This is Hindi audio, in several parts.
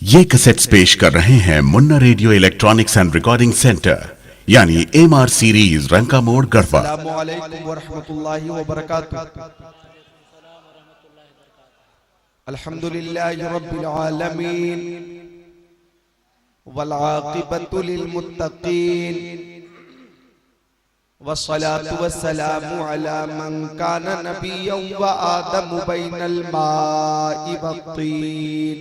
ये कैसेट्स पेश कर रहे हैं Munna radio electronics and recording centre यानी MR सीरीज रंका मोड़ गढ़वा। अस्सलामु अलैकुम व रहमतुल्लाहि व बरकातुहू। अल्हम्दुलिल्लाहि रब्बिल आलमीन वल आक़िबतु लिल मुत्तक़ीन वस्सलातु वस्सलामु अला मन काना नबिय्यन व आदमु बैनल माइ वत्तीन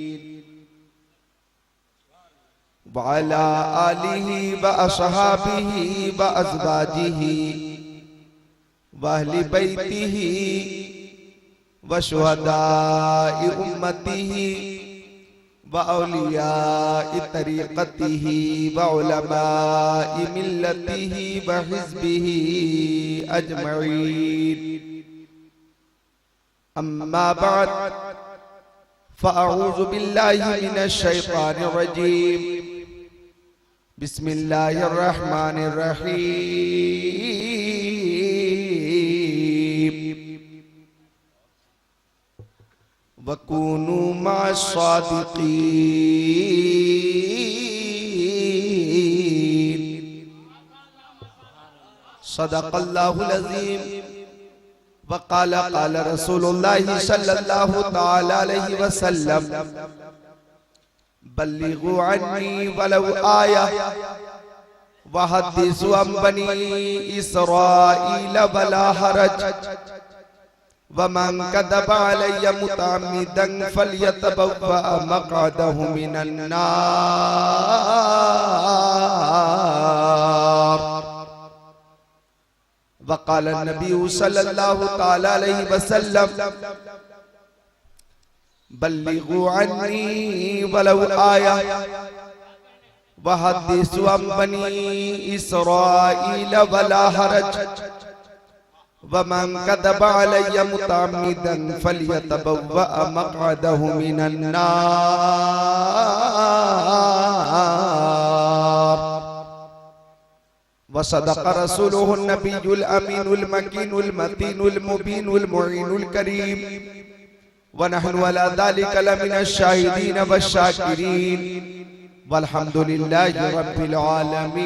व अला आलिहि व अस्हाबिहि व अज़वाजिहि व अहलि बैतिहि व शुहदाइ उम्मतिहि व औलियाइ तरीक़तिहि व उलमाइ मिल्लतिहि व हिज़्बिहि अजमईन। अम्मा बाद फ़अऊज़ु बिल्लाहि मिनश शैतानिर रजीम। बिस्मिल्लाहिर रहमानिर रहीम। वकूनू मअस्सादिक़ीन। सदक़ल्लाहुल अज़ीम। वक़ाल क़ाल रसूलुल्लाहि सल्लल्लाहु तआला अलैहि वसल्लम बल्लिगू अन्नी वलौ आया वहद्दिसू अन बनी इसराईल वला हरज वमन कदबा अलैया मुतअम्मिदन फल्यतबव्वा मक़अदहु मिनन नार। वक़ाल नबी सल्लल्लाहु तआला अलैहि वसल्लम बल्लिगू अन्नी वलौ आया वहद्दिसू अन बनी इसराईल वला हरज वमन कदबा अलैया मुतअम्मिदन फल्यतबव्वा मक़अदहु मिनन नार। वसदक़ रसूलुहुन नबियुल अमीनुल मकीनुल मतीनुल मुबीनुल मुईनुल करीम व नहनु अला ज़ालिका लमिनश शाहिदीन वश्शाकिरीन वल्हम्दुलिल्लाहि रब्बिल आलमीन।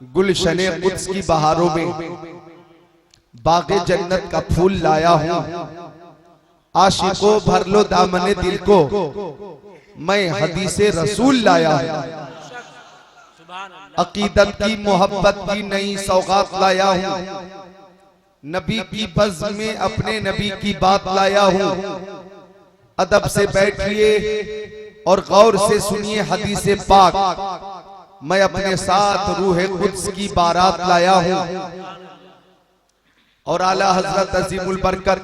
गुलशने कुद्स की बहारों में बाग़े जन्नत का फूल लाया हूँ। आशिकों भर लो दामने दिल को, मैं हदीसे रसूल लाया हूँ। अकीदत की मोहब्बत की नई सौगात लाया हूँ। नबी की बज़्म में अपने नबी की बात लाया हूँ। अदब से बैठिए और गौर से सुनिए हदीसे पाक। मैं अपने साथ रूह कुद्स की बारात लाया हूँ। और आला हज़रत अज़ीमुल बरकत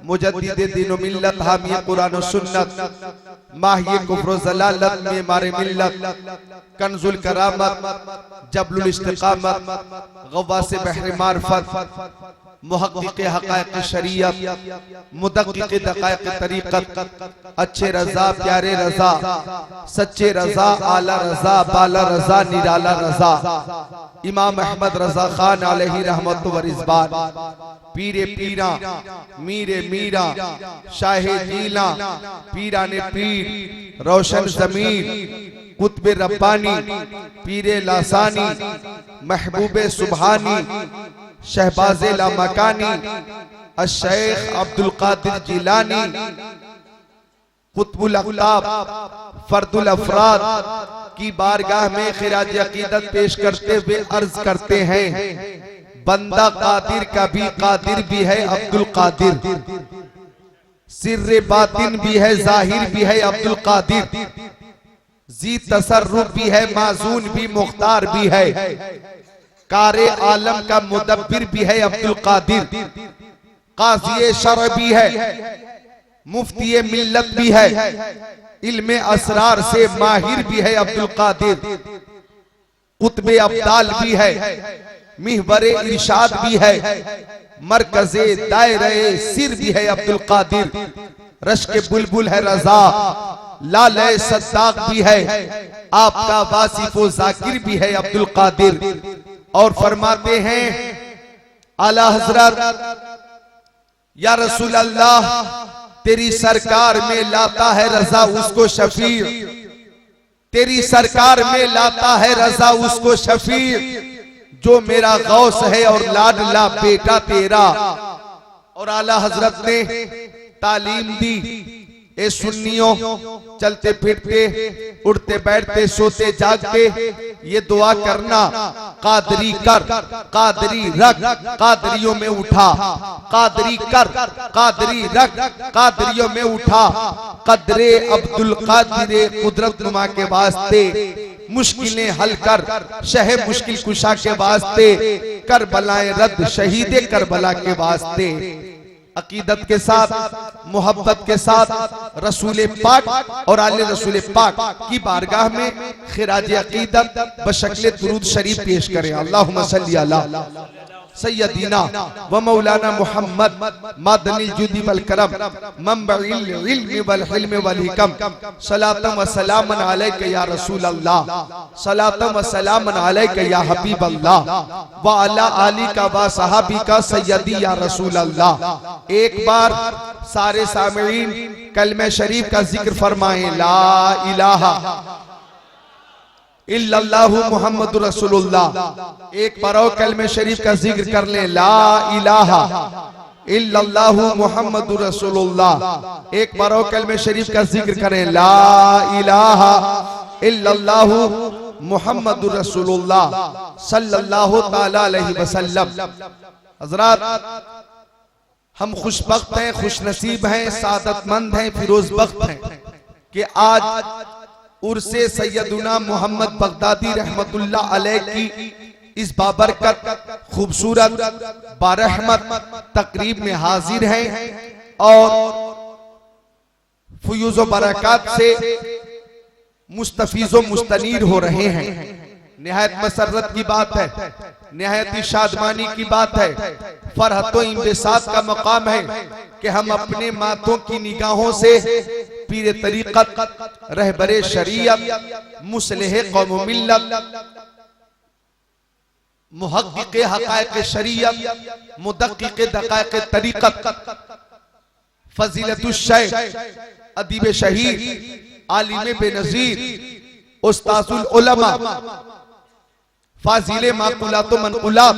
मुजद्दिद दीन व मिल्लत हामी कुरान व सुन्नत माही कुफ्र व ज़लालत में मारे मिल्लत कंजुल करामत जबलुल इस्तिक़ामत गवासे बहर मारफत मुहक़्क़िक़ हक़ाइक़ शरीयत मुदक़्क़िक़ दक़ाइक़ तरीक़त अच्छे रज़ा प्यारे रज़ा सच्चे रज़ा आला रज़ा बाला रज़ा निराला रज़ा इमाम अहमद रज़ा खान अलैहि रहमत व रिज़वान पीरे पीरा मीरे मीरा शाहे जीला पीराने पीर रोशन ज़मीन कुतबे रब्बानी पीरे लासानी महबूबे सुबहानी शहबाज़े लामकानी अश-शेख अब्दुल क़ादिर जिलानी कुतुबुल अक़ताब फर्दुल अफ़राद की बारगाह में खिराज अक़ीदत पेश करते हुए अर्ज करते हैं, बंदा कादिर का भी कादिर भी है अब्दुल कादिर, सिर्रे बातिन भी है जाहिर भी है अब्दुल कादिर, जी तसर्रुफ भी है माज़ून भी मुख्तार भी है, कारे आलम का मुदब्बिर भी है अब्दुल कादिर, काज़ी शरअ भी है मुफ्ती मिल्लत भी है, इल्मे असरार से माहिर भी है अब्दुल कादिर, कुतबे अब्दाल भी है, मिहवरे इरशाद भी है, मरकज़े दायरे सिर भी है अब्दुल कादिर, रश्के बुलबुल है रज़ा, लाले सद्दाक भी है, आपका वासिफ व ज़ाकिर भी है अब्दुल कादिर। और फरमाते हैं आला हज़रत या रसूल अल्लाह तेरी सरकार में लाता है रजा उसको शफीर, तेरी सरकार में लाता है रजा उसको शफीर जो मेरा गौस है और लाडला बेटा तेरा। और आला हजरत ने तालीम दी, ए सुन्नियों चलते फिरते उठते बैठते सोते जागते ये दुआ करना, कादरी कर कादरी रख कादरियों में उठा, कादरी कर कादरी रख कादरियों में उठा, कदरे अब्दुल कादिर कुदरत नुमा के वास्ते मुश्किलें हल कर, शह मुश्किल कुशा के वास्ते, करबलाए रद्द शहीद करबला के वास्ते। अकीदत के साथ मोहब्बत के साथ रसूल पाक और आले रसूल पाक की बारगाह में खिराज अकीदत बशक्ल दुरूद शरीफ पेश करें। अल्लाहुम्मा सल्ली अला सय्यदीना व मौलाना मुहम्मद मादनिल जुदी वल करम मंबइल इल्म वल हिल्म वल हिकम, सलातम व सलामन अलैका या रसूल अल्लाह, सलातम व सलामन अलैका या हबीब अल्लाह व अला आली का व सहाबी का सय्यदी या रसूल अल्लाह। एक बार सारे सामईन कलमे शरीफ का जिक्र फरमाएं, ला इलाहा इल्लल्लाहु मुहम्मदुर रसूलुल्लाह। एक बार और कलमे शरीफ का जिक्र कर ले, ला इलाहा इल्लल्लाहु मुहम्मदुर रसूलुल्लाह। एक बार और कलमे शरीफ का जिक्र करें, ला इलाहा इल्लल्लाहु मुहम्मदुर रसूलुल्लाह सल्लल्लाहु ताला अलैहि वसल्लम। हजरात हम खुशबख्त हैं, खुशनसीब हैं, सादतमंद हैं, फिरोजबख्त हैं कि आज उर्से सैयदुना मोहम्मद बगदादी रहमतुल्लाह अलैह की इस बाबरकत खूबसूरत बारहमत तकरीब में हाजिर हैं और फयूज़ो बरकत से मुस्तफीज़ो मुस्तनीर हो रहे हैं। निहायत मसर्रत की बात है, निहायत शादमानी की बात है, फरहतो इंबसात का मकाम है कि हम अपने मातों की निगाहों से पीर तरीक़त, रहबरे शरीयत, मुस्लिह कौम मिल्लत, मुहक्किक़ हक़ाइक़ शरीयत, मुदक्किक़ दक़ाइक़ तरीक़त, फ़ज़ीलतुश शैख़, अदीब शहीद, आलिम बेनज़ीर, उस्ताज़ुल उलमा, फाज़िले माक़ुलात व मनक़ुलात,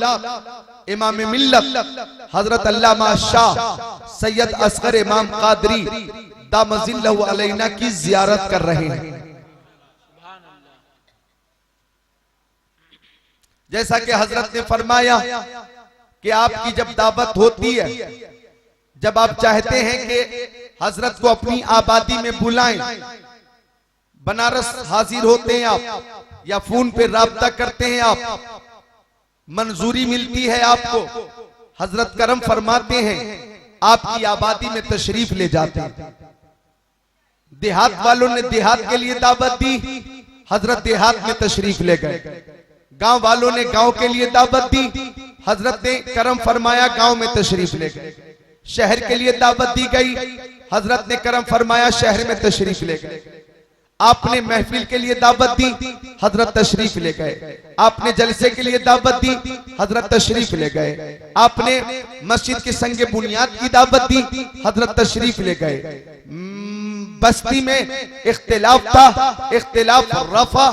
इमाम मिल्लत हजरत अल्लामा शाह सैयद असगर इमाम कादरी दामजिल्लहु अलैना की जियारत कर रहे हैं। जैसा कि हजरत ने फरमाया कि आपकी जब दावत होती है, जब आप चाहते हैं कि हजरत को अपनी आबादी में बुलाएं, बनारस हाजिर होते हैं आप या फोन पे राब्ता करते हैं आप, मंजूरी मिलती है आपको, हजरत करम फरमाते हैं आपकी आबादी में तशरीफ ले जाते हैं। देहात वालों ने देहात के लिए दावत दी, हजरत देहात में तशरीफ ले गए। गांव वालों ने गांव के लिए दावत दी, हजरत ने करम फरमाया गांव में तशरीफ ले गए। शहर के लिए दावत दी गई, हजरत ने करम फरमाया शहर में तशरीफ ले गए। आपने महफिल के लिए दावत दी, हजरत तशरीफ ले गए। आपने जलसे के लिए दावत दी, हजरत तशरीफ ले गए। आपने मस्जिद के संगे बुनियाद की दावत दी, हजरत तशरीफ ले गए। बस्ती में इख्तिलाफ था, इख्तिलाफ रफा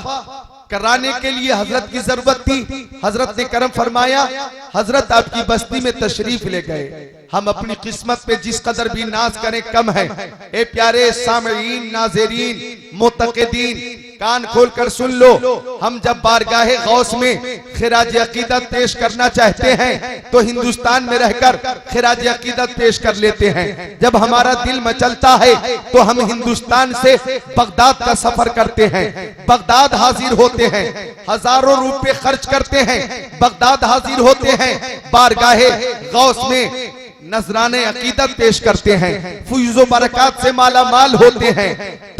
कराने के लिए हजरत की जरूरत थी, हजरत ने करम फरमाया, हजरत आपकी बस्ती में तशरीफ ले गए। हम अपनी किस्मत पे जिस कदर भी नाज करें कम है। ए प्यारे सामईन, नाज़रीन, मुतक़िदीन, कान खोल कर सुन लो, हम जब बारगाहे गौस में खिराज अकीदत पेश करना चाहते हैं तो हिंदुस्तान में रहकर खिराज अकीदत पेश कर लेते हैं। जब हमारा दिल मचलता है तो हम हिंदुस्तान से बगदाद का सफर करते हैं, बगदाद हाजिर होते हैं, हजारों रुपए खर्च करते हैं, बगदाद हाजिर होते हैं, बारगाहे गौस में नजराने अकीदत पेश करते हैं, फुयूज़ो बरकत से माला माल होते हैं।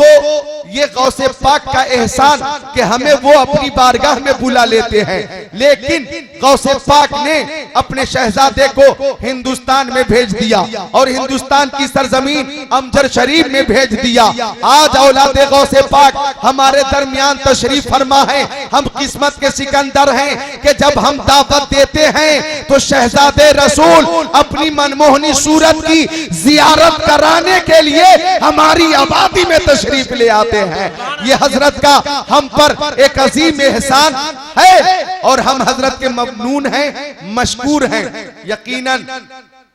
तो ये गौसे पाक का एहसान कि हमें वो अपनी बारगाह में बुला लेते हैं। लेकिन गौसे पाक ने अपने शहजादे को हिंदुस्तान में भेज दिया और हिंदुस्तान की सरजमीन अमजर शरीफ में भेज दिया। आज औलादे गौसे पाक हमारे दरमियान तशरीफ फरमा है। हम किस्मत के सिकंदर हैं कि जब हम दावत देते हैं तो शहजादे रसूल अपनी मनमोहनी सूरत की जियारत कराने के लिए हमारी आबादी में तशरीफ ले आते हैं। ये हजरत का हम पर एक अजीम एहसान है और हम हजरत के ममनून हैं, मशकूर हैं। यकीनन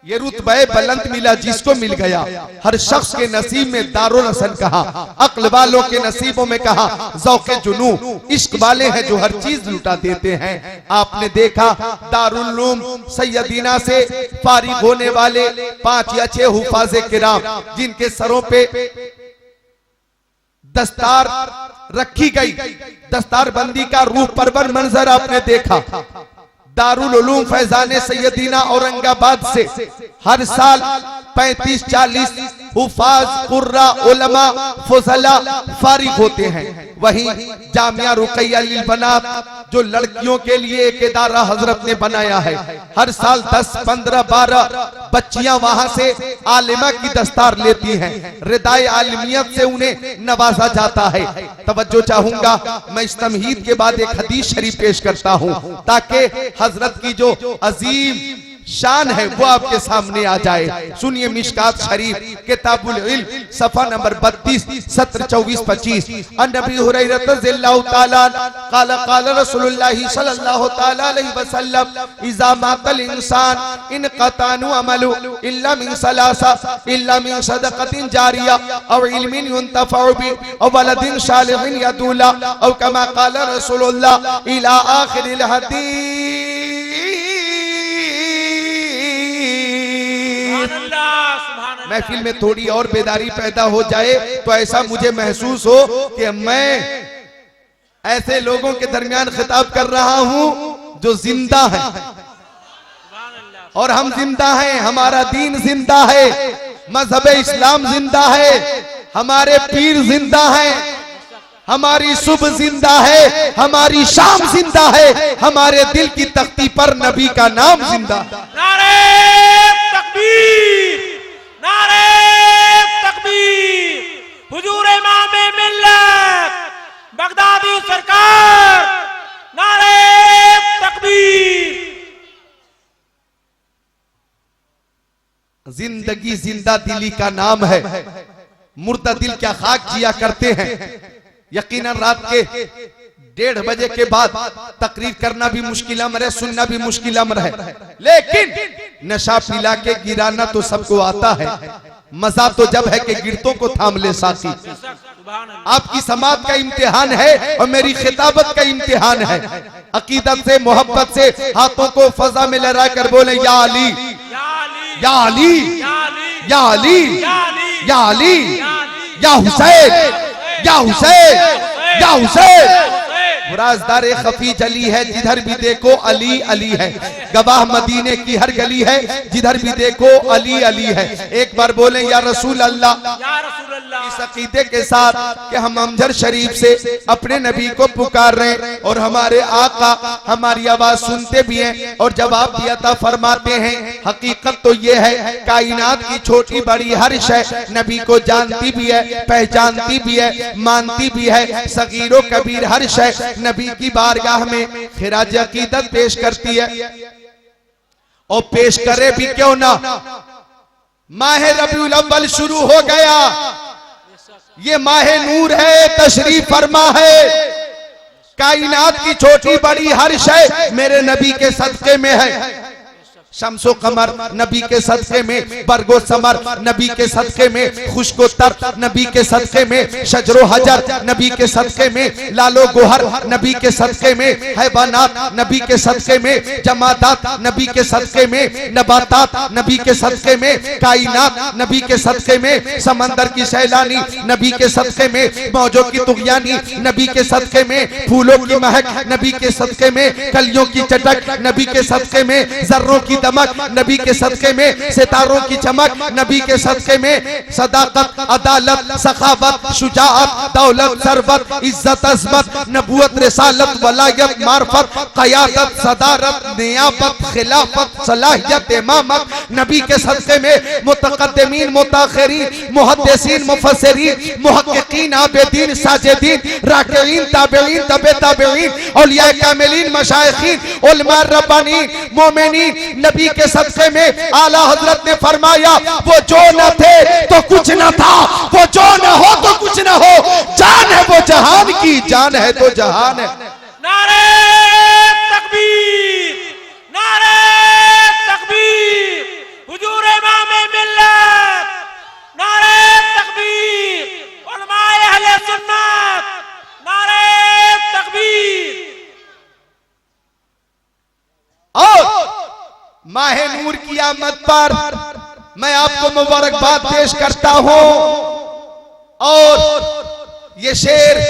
ये रुतबे बुलंद मिला जिसको मिल गया। हर शख्स के नसीब में दारुल हसन कहा, अक्ल वालों के नसीबों में कहा ज़ौक़े जुनू, इश्क वाले हैं जो हर चीज लुटा देते हैं। आपने देखा दारुल उलूम सैयदीना से फारिग होने वाले 5 या 6 हुफाज़े किराम जिनके सरों पे दस्तार रखी गई, दस्तार बंदी का रूह परवर मंजर आपने देखा। दारुल उलूम फैजाने सैयदीना औरंगाबाद से हर साल 35-40 हुफाज, कुर्रा, उलमा, फुज़ला फारिग होते हैं। वहीं जामिया रुक़ैया लिल बनात जो लड़कियों के लिए एक इदारा हजरत ने बनाया है, हर साल 10, 15, 12 बच्चियां वहां से आलिमा की दस्तार लेती हैं। रिदाए आलिमियत से उन्हें नवाजा जाता है। तवज्जो चाहूंगा, मैं इस तमहीद के बाद एक हदीस शरीफ पेश करता हूं ताकि हजरत की जो अजीम शान है वो आपके सामने आ जाए। सुनिए मिशकात शरीफ किताबुल इल्म सफा नंबर 32 सत्र 24-25। नबी हुरैरा रज़ियल्लाहु ताला क़ाल क़ाल रसूलुल्लाह सल्लल्लाहु ताला अलैहि वसल्लम इज़ा मातल इंसान इन क़तानु अमलु इल्ला मिन सलासा इल्ला मिन सदक़तिन जारिया औ इल्मिन युंतफ़उ बि औ वलदिन सालिहिन यदूला औ कमा क़ाल रसूलुल्लाह इला आखिरिल हदीस। महफिल में थोड़ी और बेदारी पैदा हो जाए तो ऐसा मुझे महसूस हो कि मैं ऐसे लोगों के दरमियान खिताब कर रहा हूं जो जिंदा है और हम जिंदा हैं। हमारा दीन जिंदा है, मजहब इस्लाम जिंदा है, हमारे पीर जिंदा हैं, हमारी सुबह जिंदा है, हमारी शाम जिंदा है, हमारे दिल की तख्ती पर नबी का नाम जिंदा। नारे तकबीर, नारे तकबीर, हुजूर इमाम मिल्लत बगदादी सरकार, नारे तकबीर। जिंदगी जिंदा दिली का नाम है, मुर्दा दिल क्या खाक जिया करते हैं। यकीनन रात के 1:30 बजे के बाद तकरीर करना भी मुश्किल अमर है, सुनना भी मुश्किल अमर है, लेकिन नशा पिला के गिराना तो सबको आता है। मजा तो जब है कि गिरतों को थाम ले साथी। आपकी समात का इम्तिहान है और मेरी खिताबत का इम्तिहान है। अकीदत से, मोहब्बत से हाथों को फजा में लहरा कर बोले या अली, या अली, या अली, या अली, या हुसैन, या हुसैन, या हुसैन। मुराजदार खफीज अली है, जिधर भी देखो अली अली है। गवाह मदीने की हर गली है, जिधर भी देखो अली अली है। एक बार बोले या रसूल अल्लाह, इस अकीदे के साथ कि हम अमजर शरीफ से अपने नबी को पुकार रहे हैं और हमारे आका हमारी आवाज सुनते भी हैं और जवाब भी अता फरमाते हैं। हकीकत तो ये है कायनात की छोटी बड़ी हर शय नबी को जानती भी है, पहचानती भी है, मानती भी है। सगीरो कबीर हर शय नबी की बारगाह में खिराज अकीदत पेश करती है और पेश करे भी क्यों ना। माह रबीउल अव्वल शुरू हो गया, ये माह नूर है, तशरीफ फरमा है। कायनात की छोटी बड़ी हर शय मेरे नबी के सदके में है। शम्सो कमर नबी के सदके में, बरगो समर नबी के सदके में, खुशको तर नबी के सदके में, शजरो हजर नबी के सदके में, लालो गोहर नबी के सदके में, हैवानात नबी के सदके में, जमादात नबी के सदके में, नबातात नबी के सदके में, कायनात नबी के सदके में, समंदर की सैलानी नबी के सदके में, मौजों की तुगयानी नबी के सदके में, फूलों की महक नबी के सदके में, कलियों की चटक नबी के सदके में, जर्रों की दमक, नबी के सदके में सितारों की चमक, नबी के सदके में सदाकत, अदालत, सखावत, शुजाअत, दौलत, सरबत, इज्जत, अज़मत, नबूवत, रिसालत, वलायत, मार्फत, क़यादत, सदारत, नियाबत, खिलाफत, सलाहियत, इमामत, नबी के सदके में मुतक़द्दिमीन, मुताख़िरीन, मुहद्दिसीन, मुफस्सिरीन, मुहक्किकीन, आबिदीन, साजिदीन, राकिईन, ताबिईन, तबे ताबिईन, औलिया कामिलीन, मशाइखीन, उलमा रब्बानीन, मोमिनीन, नबी के सदके में आला हजरत ने फरमाया वो जो न थे तो कुछ न था, वो जो न हो तो कुछ न हो, जान है वो जहान की, जान है तो जहान है। नारे तकबीर, नारे तकबीर, हुजूर इमाम मिल्लत, नारे तकबीर, उलमाए अहले सुन्नत, नारे तकबीर। और माह नूर की आमद पर मैं आपको मुबारकबाद पेश करता हूं और ये शेर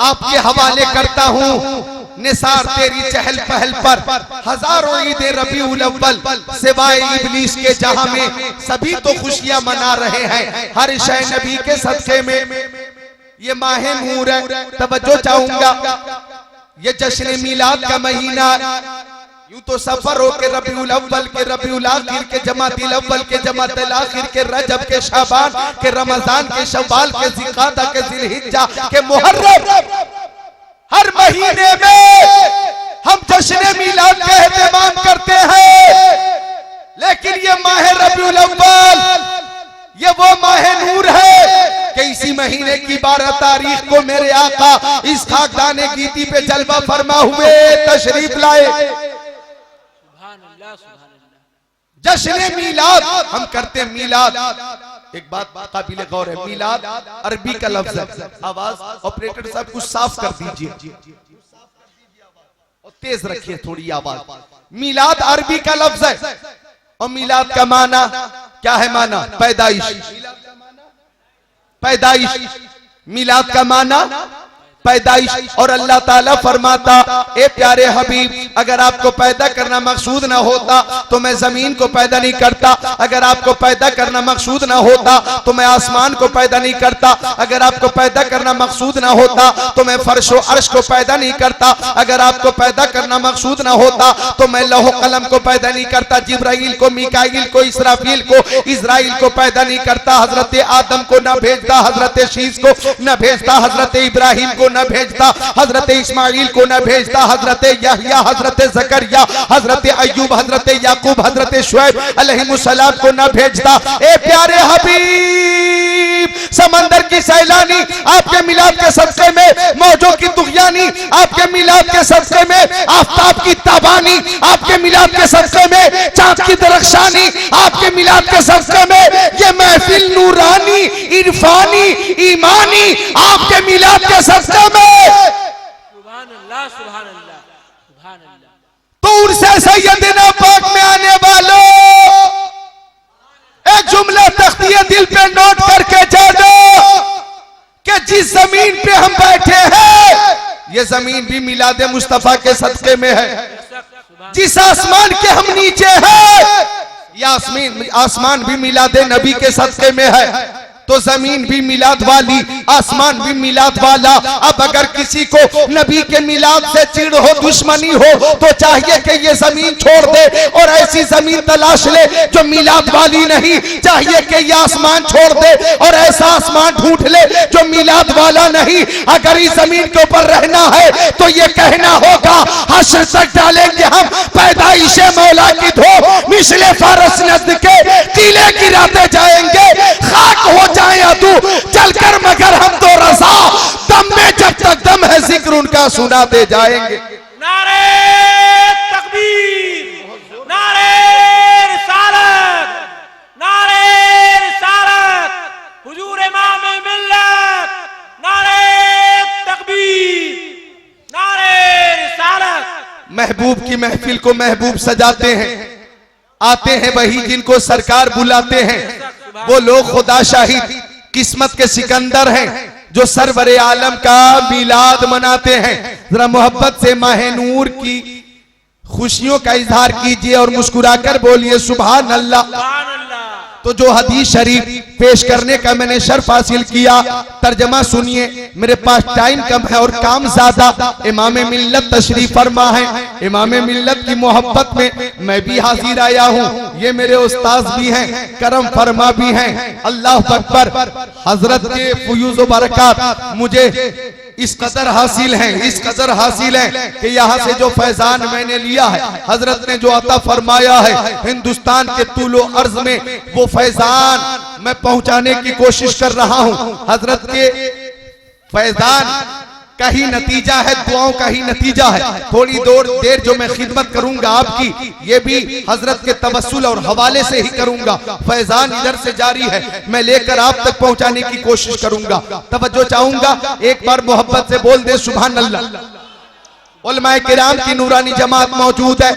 आपके हवाले करता हूं। निसार तेरी चहल पहल पर हजारों ईदे रबीउल अव्वल सिवाय इब्लीस के जहां में सभी तो खुशियां मना रहे हैं, हर शय नबी के सदके में ये माह नूर है। तवज्जो चाहूंगा, ये जश्न मिलाद का महीना यूं तो सफर हो के रबीउल अव्वल के, रबीउल आखिर के, जमातिल अव्वल के, जमातिल आखिर के, रजब के, शाबान के, रमजान के, शव्वाल के, ज़िलक़ादा के, ज़िलहिज्जा के, मुहर्रम, हर महीने में हम जश्न मिलाद का एहतमाम करते हैं। लेकिन ये माह रबीउल अव्वल ये वो माह नूर है कि इसी महीने की 12 तारीख को मेरे आका इस खाकदाने गीती पे जलवा फरमा हुए तशरीफ लाए। जश्न मीलाद हम करते हैं। मीलाद एक बात काबिल गौर है, मीलाद अरबी का लफ्ज है। आवाज ऑपरेटर साहब कुछ साफ कर दीजिए और तेज रखिए थोड़ी आवाज। मीलाद अरबी का लफ्ज है और मीलाद का माना क्या है? माना पैदाइश, पैदाइश। मीलाद का माना पैदाइश। और अल्लाह ताला फरमाता, ए प्यारे हबीब, अगर आपको पैदा करना मकसूद ना होता तो मैं जमीन को पैदा नहीं करता, अगर आपको पैदा करना मकसूद ना होता तो मैं आसमान को पैदा नहीं करता, अगर आपको पैदा करना मकसूद ना होता तो मैं फर्श व अर्श को पैदा नहीं करता, अगर आपको पैदा करना मकसूद ना होता तो मैं लौह कलम को पैदा नहीं करता, जिब्राइल को, मीकाइल को, इसराफील को, इजराइल को पैदा नहीं करता, हजरत आदम को न भेजता, हजरत शीश को न भेजता, हजरत इब्राहिम को न भेजता, हजरत इस्माइल को न भेजता, हजरत यहया, हजरत जकरिया, हजरत अय्यूब, हजरत याकूब, हजरत शुएब अलैहिमुस्सलाम को न भेजता। ए प्यारे हबीब, समंदर की सैलानी आपके मिलाद के सदके में, मौजों की तुग़यानी आपके मिलाद के सदके में, आफताब की ताबानी आपके मिलाद के सदके में, चांद की दरख्शानी आपके मिलाद के सदके में, ये महफिल नूरानी, इरफानी, ईमानी आपके मिलाद के सदके में। सुभान अल्लाह, सुभान अल्लाह, सुभान अल्लाह। दूर से सैयदना पाक में आने वालों, एक जुमला तख्तिए दिल पे नोट करके जानो कि जिस जमीन पे हम बैठे हैं ये जमीन भी मिलाद मुस्तफा के सदके में है। जिस आसमान के हम नीचे हैं ये आसमान भी मिलाद नबी के सदके में है। तो जमीन भी मिलाद वाली, आसमान भी मिलाद वाला। अब अगर किसी को नबी के मिलाद से चिढ़ हो, दुश्मनी हो, तो चाहिए कि ये जमीन छोड़ दे और ऐसी जमीन तलाश ले जो मिलाद वाली नहीं। चाहिए कि ये आसमान छोड़ दे और ऐसा आसमान ढूंढ ले जो मिलाद वाला नहीं। अगर इस जमीन के ऊपर रहना है तो ये कहना होगा, हश्र तक डालेंगे हम पैदाइश मौला की धो, मिसले फारस नज़्द के किले गिराते जाएंगे, खाक हो जाए अदू चलकर, मगर हम तो रज़ा, दम में जब तक दम है जिक्र उनका सुनाते जाएंगे। नारे तकबीर, नारे रिसालत, नारे रिसालत, हुजूर इमाम मिल्लत, नारे तकबीर, नारे रिसालत। महबूब की महफिल को महबूब सजाते हैं, आते हैं वही जिनको सरकार बुलाते हैं। वो लोग खुदा शाहिद किस्मत के सिकंदर हैं जो सरवरे आलम का मिलाद मनाते हैं। जरा मोहब्बत से माह नूर की खुशियों का इजहार कीजिए और मुस्कुराकर बोलिए सुभान अल्लाह। सुभान अल्लाह। तो जो हदीस शरीफ पेश करने का मैंने शर्फ हासिल किया, तर्जमा सुनिए, मेरे पास टाइम कम है और काम ज्यादा। इमाम मिल्लत तशरीफ फरमा है, इमाम मिल्लत की मोहब्बत में मैं भी हाजिर आया हूँ, ये मेरे उस्ताद भी हैं, करम फरमा भी हैं। अल्लाह अकबर। हजरत के फयूज़ व बरकत मुझे इस कदर हासिल है, इस कदर हासिल है कि यहाँ से जो फैजान मैंने लिया है, हजरत ने जो अता फरमाया है हिंदुस्तान के तूलो अर्ज में, वो फैजान मैं पहुंचाने की कोशिश कर रहा हूँ। हजरत के फैजान का ही नतीजा है, दुआओं का ही नतीजा है। थोड़ी देर जो मैं खिदमत करूंगा आपकी, ये भी हजरत के तवस्सुल और हवाले से ही करूंगा। फैजान इधर से जारी है, मैं लेकर आप तक पहुंचाने की कोशिश करूंगा। तवज्जो चाहूंगा, एक बार मोहब्बत से बोल दे सुभान अल्लाह। उलमाए किराम की नूरानी जमात मौजूद है,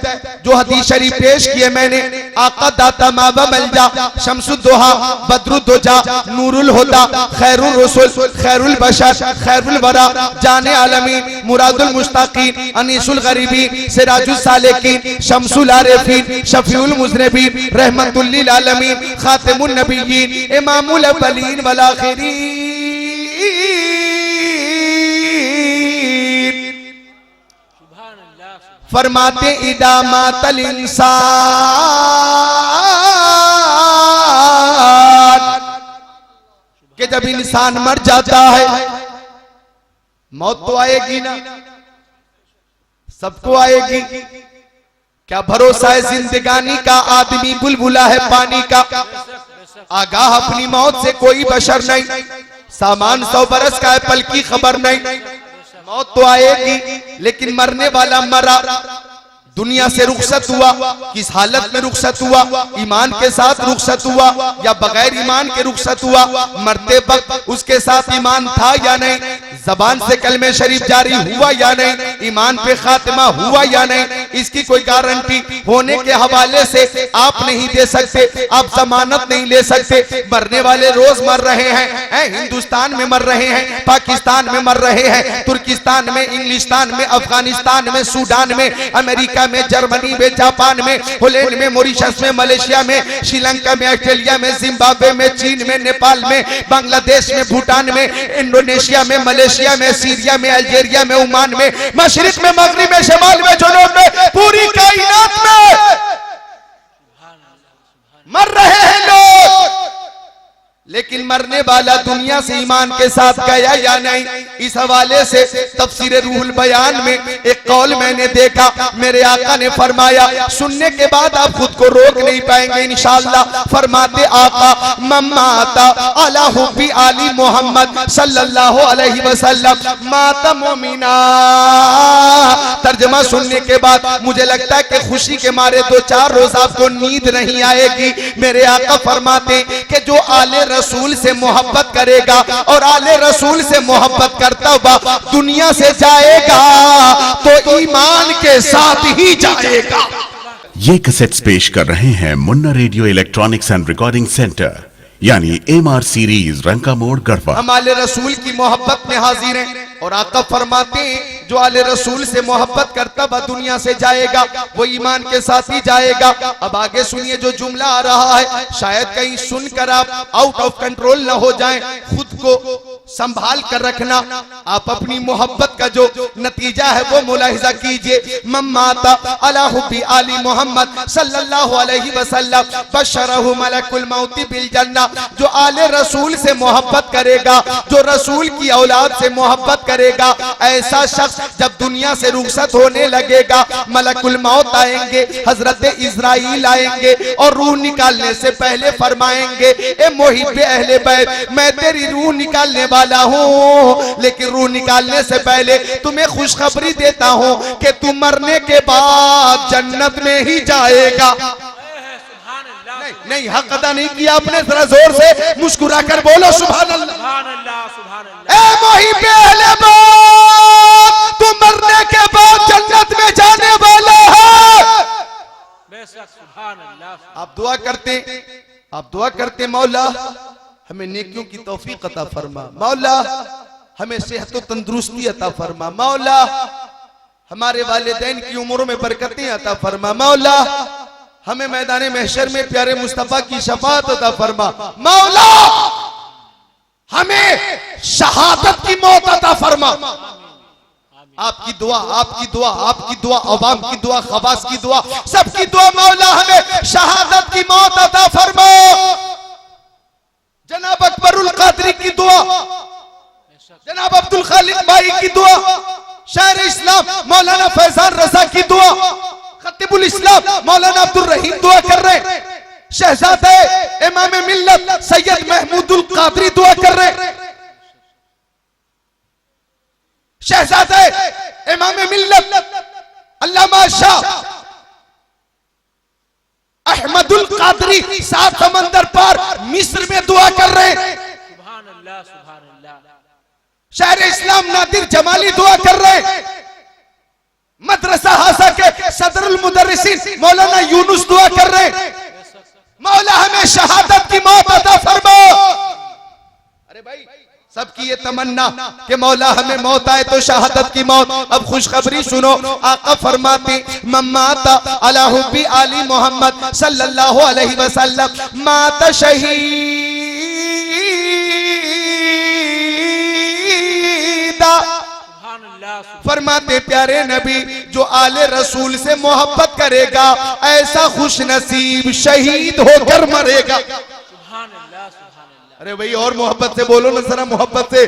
जो हदीस शरीफ पेश किए मैंने। आका दाता माबा मलजा, शम्सुद्दोहा, बद्रुद्दोजा, नूरुल हुदा, खैरुल रसूल, खैरुल बशर, खैरुल वरा, जाने आलमीन, मुरादुल मुश्ताकीन, अनीसुल गरीबीन, सिराजुल सालिकीन, शम्सुल आरिफीन, शफीउल मुज़निबीन, रहमतुल लिल आलमीन, खातिमुन नबिय्यीन, इमामुल अव्वलीन वल आखिरीन। फरमाते इदामातल इंसान, कि जब इंसान मर जाता है, मौत तो आएगी ना, सबको आएगी। क्या भरोसा है जिंदगानी का, आदमी बुलबुला है पानी का, आगाह अपनी मौत से कोई बशर नहीं। सामान 100 बरस का है, पल की खबर नहीं। मौत तो आएगी, लेकिन मरने वाला मरा, दुनिया से रुखसत हुआ, किस हालत में रुखसत हुआ, ईमान के साथ रुखसत हुआ या बगैर ईमान के रुखसत हुआ, मरते वक्त उसके साथ ईमान था या नहीं, जबान से कलमे शरीफ जारी हुआ या नहीं, ईमान पे खात्मा हुआ या नहीं, इसकी कोई गारंटी होने के हवाले से आप नहीं दे सकते, आप जमानत नहीं ले सकते। मरने वाले रोज मर रहे हैं, हिंदुस्तान में मर रहे हैं, पाकिस्तान में मर रहे हैं, तुर्किस्तान में, इंग्लिस्तान में, अफगानिस्तान में, सूडान में, अमेरिका में, जर्मनी में, जापान में, होलैंड में, मॉरिशस में, मलेशिया में, श्रीलंका में, ऑस्ट्रेलिया में, जिम्बाब्वे में, चीन में, नेपाल में, बांग्लादेश में, भूटान में, इंडोनेशिया में, मलेशिया में, सीरिया में, अल्जीरिया में, ओमान में, मशरिक में, मगरिब में, शमाल में, जुनूब में, पूरी कायनात में मर रहे हैं लोग। लेकिन मरने वाला दुनिया से ईमान के साथ गया या नहीं, इस हवाले से तफसीर रूहुल बयान में एक कौल मैंने देखा। मेरे आका ने फरमाया, सुनने के बाद आप खुद को रोक नहीं पाएंगे इंशाअल्लाह। फरमाते आका, मम्माता अला हुब्बी आली मोहम्मद सल्लल्लाहु अलैहि वसल्लम माता मोमिना। तर्जमा सुनने के बाद मुझे लगता है कि खुशी के मारे 2-4 रोज आपको नींद नहीं आएगी। मेरे आका फरमाते कि जो आले रसूल से मोहब्बत करेगा और आले रसूल से मोहब्बत करता हुआ दुनिया से जाएगा तो ईमान के साथ ही जाएगा। ये कैसेट्स पेश कर रहे हैं Munna radio electronics and recording centre, यानी MR सीरीज, रंका मोड़, गढ़वा। हम आले रसूल की मोहब्बत में हाजिर हैं और आका फरमाते हैं जो आले रसूल से मोहब्बत करता वह दुनिया से जाएगा, वो ईमान के साथ ही जाएगा। अब आगे सुनिए जो जुमला आ रहा है, शायद कहीं सुनकर आप आउट ऑफ कंट्रोल न हो जाएं, खुद को संभाल कर रखना। आप अपनी मोहब्बत का जो नतीजा है वो मुलाहिजा कीजिए। मम्माता अला हुब्बी आली मोहम्मद सल्लल्लाहु अलैहि वसल्लम बशरहु मलकुल मौती बिल जन्नह। जो आले रसूल से मोहब्बत करेगा, जो रसूल की औलाद से मोहब्बत करेगा, ऐसा शख्स जब दुनिया से रुखसत होने लगेगा, मलकुल मौत आएंगे, हजरत इजराइल आएंगे और रूह निकालने से पहले फरमाएंगे, ए मोहिब्बे अहले बैत, मैं तेरी रूह निकालने वाला हूँ, लेकिन रूह निकालने से पहले तुम्हें खुशखबरी देता हूँ कि तुम मरने के बाद जन्नत में ही जाएगा। नहीं, हक अदा नहीं किया आपने, जरा जोर से मुस्कुरा कर बोलो सुभान अल्लाह। सुभान अल्लाह, सुभान अल्लाह। ए मोहिब्बे अहले बैत, तुम मरने के बाद जन्नत में जाने वाला है। बेशक, सुभान अल्लाह। आप दुआ करते मौला हमें नेकियों की तौफीक अता फरमा, मौला हमें सेहत और तंदुरुस्ती अता फरमा, मौला हमारे वालिदैन की उम्र में बरकतें अता फरमा। मौला हमें मैदान महशर में प्यारे मुस्तफा की शफाअत अता फरमा। मौला हमें शहादत की मौत अता फरमा। आपकी दुआ, आपकी दुआ, आपकी दुआ, अवाम की दुआ, खवास की दुआ, सबकी दुआ। मौला हमें शहादत की मौत अता फरमा। जनाब अकबरुल कादरी की दुआ, जनाब अब्दुल खालिक भाई की दुआ, शायर इस्लाम मौलाना फैजान रजा की दुआ, खतीबुल इस्लाम मौलाना अब्दुल रहीम दुआ कर रहे, शहजादे इमाम मिल्लत सैयद महमूदुल कादरी दुआ कर रहे, शहजादे इमाम मिल्लत अल्लामा शाह अहमदुल कादरी सात समंदर पार मिस्र में दुआ कर रहे। सुभान अल्लाह, सुभान अल्लाह। शायर इस्लाम नादिर जमाली दुआ कर रहे। मदरसा हासा के सदरुल मुदर्रिसीन मौलाना यूनुस दुआ कर रहे। मौला हमें शहादत की मौत अता फरमा। अरे भाई सबकी ये तमन्ना कि मौला हमें मौत आए तो शहादत की मौत। अब खुशखबरी सुनो, आका फरमाते मम्माता अला हुब्बी आली मोहम्मद सल्लल्लाहु अलैहि वसल्लम माता शहीदा। फरमाते प्यारे नबी जो आले रसूल से मोहब्बत करेगा ऐसा खुश नसीब शहीद होकर मरेगा। सुभान अल्लाह, सुभान अल्लाह। अरे भाई और मोहब्बत से बोलो ना जरा, मोहब्बत से।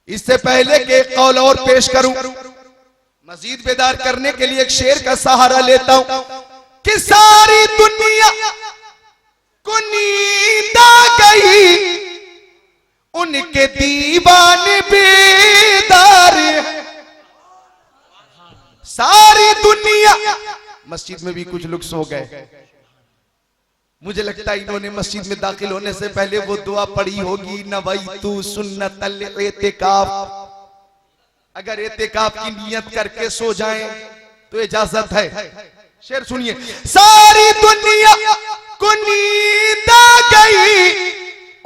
इससे पहले के एक कौल और पेश करूं, मजीद बेदार करने के लिए एक शेर का सहारा लेता हूं कि सारी दुनिया को नींद आ गई, उनके दीवाने बेदार हैं। सारी दुनिया, मस्जिद में भी कुछ लोग सो गए, मुझे लगता है इन्होंने मस्जिद में दाखिल होने से पहले वो दुआ पढ़ी होगी, नवैतु सुन्नतल एतिकाफ। अगर एतिकाफ की नियत करके सो जाएं तो इजाजत है। शेर सुनिए, सारी दुनिया को नींद आ गई,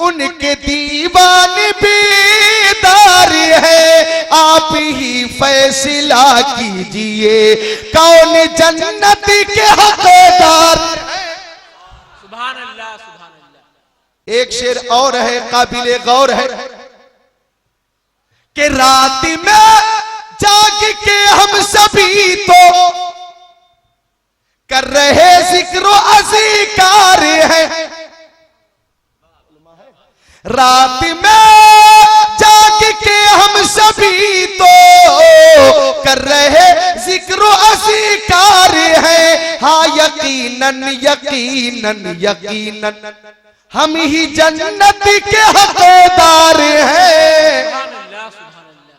उनके दीवाने बेदार है, आप ही फैसला कीजिए कौन जन्नत के हकदार। सुभान अल्लाह, सुभान अल्लाह। एक शेर और है काबिले गौर है कि रात में जाग के हम सभी तो कर रहे जिक्र अज़ीकार है। रात में जाग के हम सभी तो कर रहे जिक्र अज़ीकार है। हाँ यकीनन यकीनन यकीनन हम ही जन्नत के हकदार हैं। सुभान अल्लाह, सुभान अल्लाह।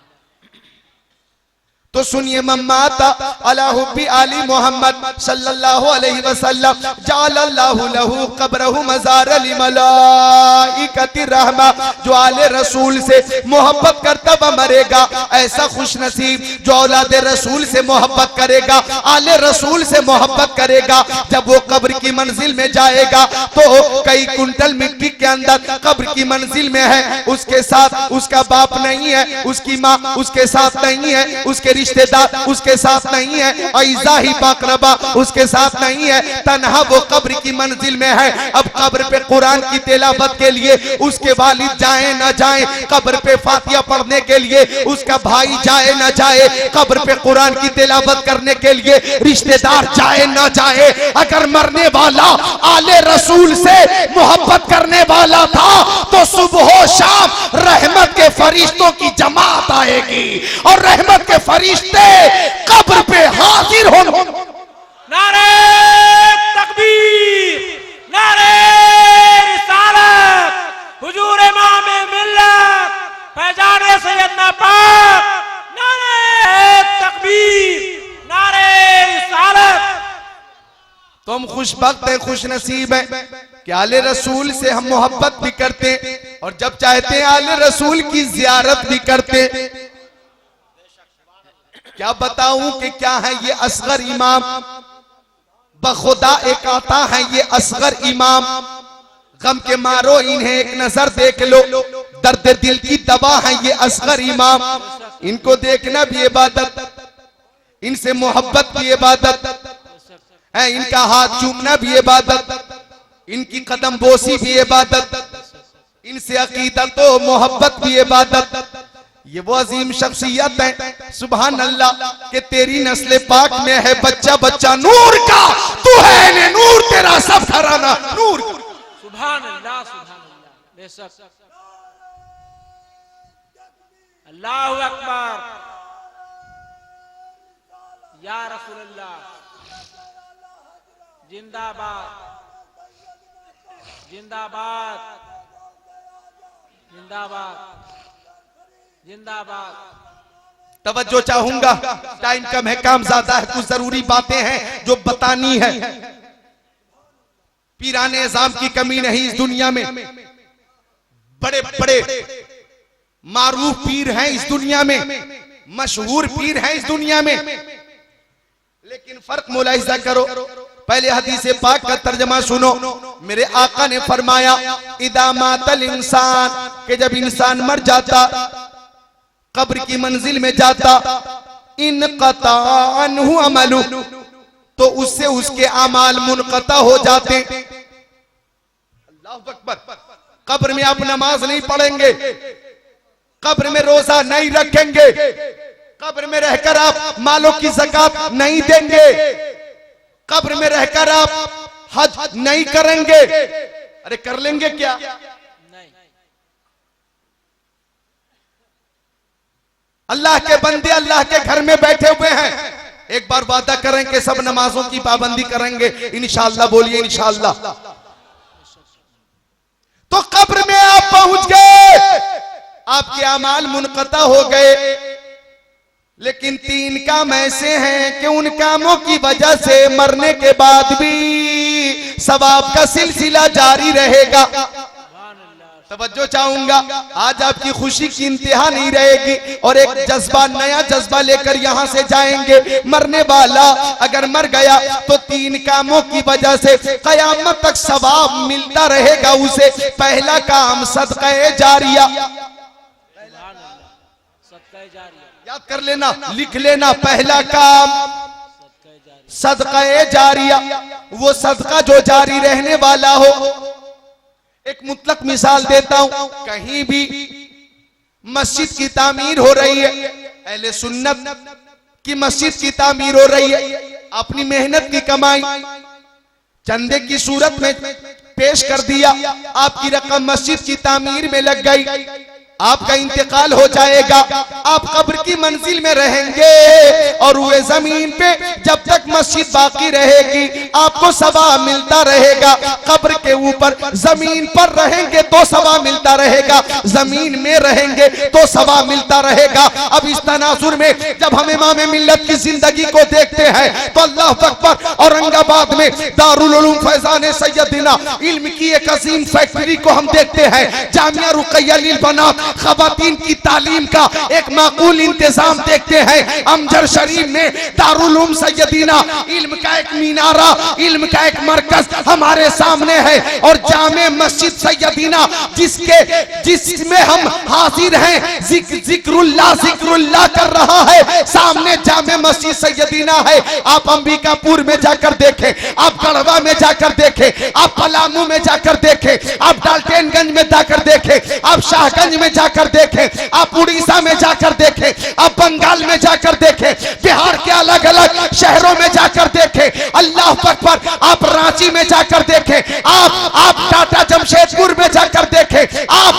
तो सुनिए मम्माता अला हुब्बी आली मोहम्मद सल्लल्लाहु अलैहि वसल्लम जालल्लाहु लहू कब्रहु मज़ार लिमलाइकति रहमा। जो आले रसूल से मोहब्बत करता हुआ मरेगा ऐसा खुश नसीब जो औलादे रसूल से मोहब्बत करेगा, आले रसूल से मोहब्बत करेगा, जब वो कब्र की मंजिल में जाएगा तो कई कुंटल मिट्टी के अंदर कब्र की मंजिल में है, उसके साथ उसका बाप नहीं है, उसकी माँ उसके साथ नहीं है, उसके रिश्तेदार उसके साथ नहीं है, ऐसा ही बाकरबा उसके साथ नहीं है, तन्हा वो कब्र की मंजिल में है। अब कब्र पे कुरान की तिलावत के लिए उसके वालिद जाए ना जाए, कब्र पे फातिहा पढ़ने के लिए उसका भाई जाए ना जाए, कब्र पे कुरान की तिलावत करने के लिए रिश्तेदार जाए ना जाए, अगर मरने वाला आले रसूल से मोहब्बत करने वाला था तो सुबह शाम रहमत के फरिश्तों की जमात आएगी और रहमत के फरिश्ते कब्र पे हाजिर होंगे। नारे तकबीर, नारे रिसालत, हुजूर इमाम मिल्लत फैजान सैयदना पाक, नारे तकबीर, नारे रिसालत। तुम खुशबख्त हैं, खुश नसीब हैं कि आले रसूल से हम मोहब्बत भी करते और जब चाहते हैं आले रसूल की जियारत भी करते। क्या बताऊं कि क्या है ये असगर इमाम, बखुदा एक आता है ये असगर इमाम। गम के मारो इन्हें एक नजर देख लो, दर्द दिल की दवा है ये असगर इमाम। इनको देखना भी इबादत, इनसे मोहब्बत भी इबादत है, इनका हाथ चूमना भी इबादत, इनकी कदम बोसी भी इबादत, इनसे अकीदत व मोहब्बत भी इबादत। ये वो अजीम शख्सियत है सुभान अल्लाह के तेरी नस्ल पाक में है बच्चा बच्चा नूर का, तू है ने नूर तेरा सब घराना नूर। सुभान अल्लाह बेशक। अल्लाहु अकबर या रसूलल्लाह, जिंदाबाद जिंदाबाद जिंदाबाद जिंदाबाद। तवज्जो चाहूंगा, टाइम कम है, काम ज्यादा है, कुछ जरूरी बातें हैं जो बतानी है। पीराने निजाम की कमी नहीं इस दुनिया में, बड़े बड़े मारूफ पीर हैं इस दुनिया में, मशहूर पीर हैं इस दुनिया में, लेकिन फर्क मुलाहिजा करो। पहले हदीस पाक का तर्जमा सुनो। मेरे आका ने फरमाया इदा मातल इंसान, कि जब इंसान मर जाता, कब्र की मंजिल में जाता, इनक़ता अन्हु अमलु, तो उससे उसके अमाल मुनक़ता हो जाते। अल्लाहु अकबर। कब्र में आप नमाज नहीं पढ़ेंगे, कब्र में रोजा नहीं रखेंगे, कब्र में रहकर आप मालों की ज़कात नहीं देंगे, कब्र में रहकर आप हज नहीं करेंगे। अरे कर लेंगे क्या? नहीं। अल्लाह के बंदे अल्लाह के घर में बैठे हुए हैं, एक बार वादा करें कि सब नमाजों की पाबंदी करेंगे इंशाअल्लाह। बोलिए इंशाअल्लाह। तो कब्र में आप पहुंच गए, आपके अमाल मुनक़ता हो गए, लेकिन 3 काम ऐसे हैं कि उन कामों की वजह से मरने के बाद भी सवाब का सिलसिला जारी रहेगा। तवज्जो चाहूंगा, आज आपकी खुशी की इंतहा नहीं रहेगी और एक जज्बा, नया जज्बा लेकर यहां से जाएंगे। मरने वाला अगर मर गया तो 3 कामों की वजह से कयामत तक सवाब मिलता रहेगा उसे। पहला काम सदका जारिया, याद कर लेना, लिख लेना। पहला काम सदका जारिया, वो सदका जो जारी रहने वाला हो। एक मुतलक मिसाल देता हूं, कहीं भी मस्जिद की तामीर हो रही है, अहले सुन्नत की मस्जिद की तामीर हो रही है, अपनी मेहनत की कमाई चंदे की सूरत में पेश कर दिया, आपकी रकम मस्जिद की तामीर में लग गई, आपका इंतकाल हो जाएगा, आप कब्र की मंजिल में रहेंगे और हुए जमीन पे जब तक मस्जिद बाकी रहेगी आपको सवाब मिलता रहेगा। कब्र के ऊपर जमीन पर रहेंगे तो सवाब मिलता रहेगा, जमीन में रहेंगे तो सवाब मिलता रहेगा। अब इस तनाजुर में जब हम इमाम मिल्लत की जिंदगी को देखते हैं तो अल्लाह अकबर, औरंगाबाद में दारुल उलूम फैजान सैयदना इल्म की एक अजीम फैक्ट्री को हम देखते हैं। जामिया रुकैया लिल बनात खवातीन की तालीम का एक माकूल इंतजाम देखते हैं। अमजर शरीफ में दारुल उलूम सैयदना इल्म का एक मीनारा, इल्म का एक मरकज हमारे सामने है। और जामे मस्जिद सैयदना जिसमें हम हाजिर हैं, जिक्रुल्लाह कर रहा है, सामने जामे मस्जिद सैयदना है। आप अंबिकापुर में जाकर देखें, आप गढ़वा में जाकर देखें, आप पलामू में जाकर देखें, आप डाल्टनगंज में जाकर देखें, आप शाहगंज में जाकर देखें, आप उड़ीसा में जाकर देखें, आप बंगाल में जाकर देखें, बिहार के अलग अलग शहरों में जाकर देखें, अल्लाह अकबर, आप रांची में जाकर देखें, आप टाटा जमशेदपुर में जाकर देखें, आप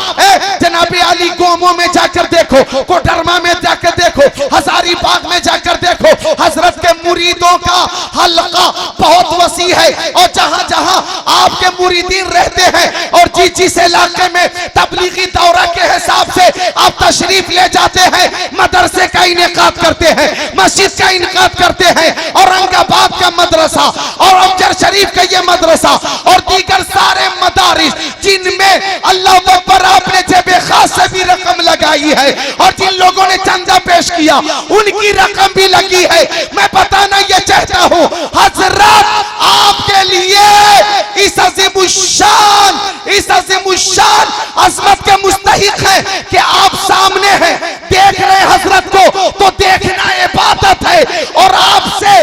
जनाबे अली गोमो में जाकर देखो, कोडरमा में जाकर देखो, हजारीबाग में जाकर देखो। हजरत के मुरीदों का हल्का बहुत वसी है और जहां जहां आपके मुरीदीन रहते हैं और जिस इलाके में तबलीगी दौरा के हिसाब से आप तशरीफ ले जाते हैं, मदरसे का इनेकाद करते हैं, मस्जिद का इनेकाद करते हैं, औरंगाबाद का मदरसा और अमजर शरीफ का ये मदरसा और दीगर सारे मदारिस जिनमें अल्लाह अकबर आपने जेबे खास से भी रकम लगाई है और जिन लोगों ने चंदा पेश किया उनकी रकम भी लगी है। मैं बताना ये चाहता हूँ हजरत, आपके लिए इस अज़ीमुश्शान अज़मत के मुस्तहिक है कि आप सामने हैं, देख रहे हैं हजरत को, और आपसे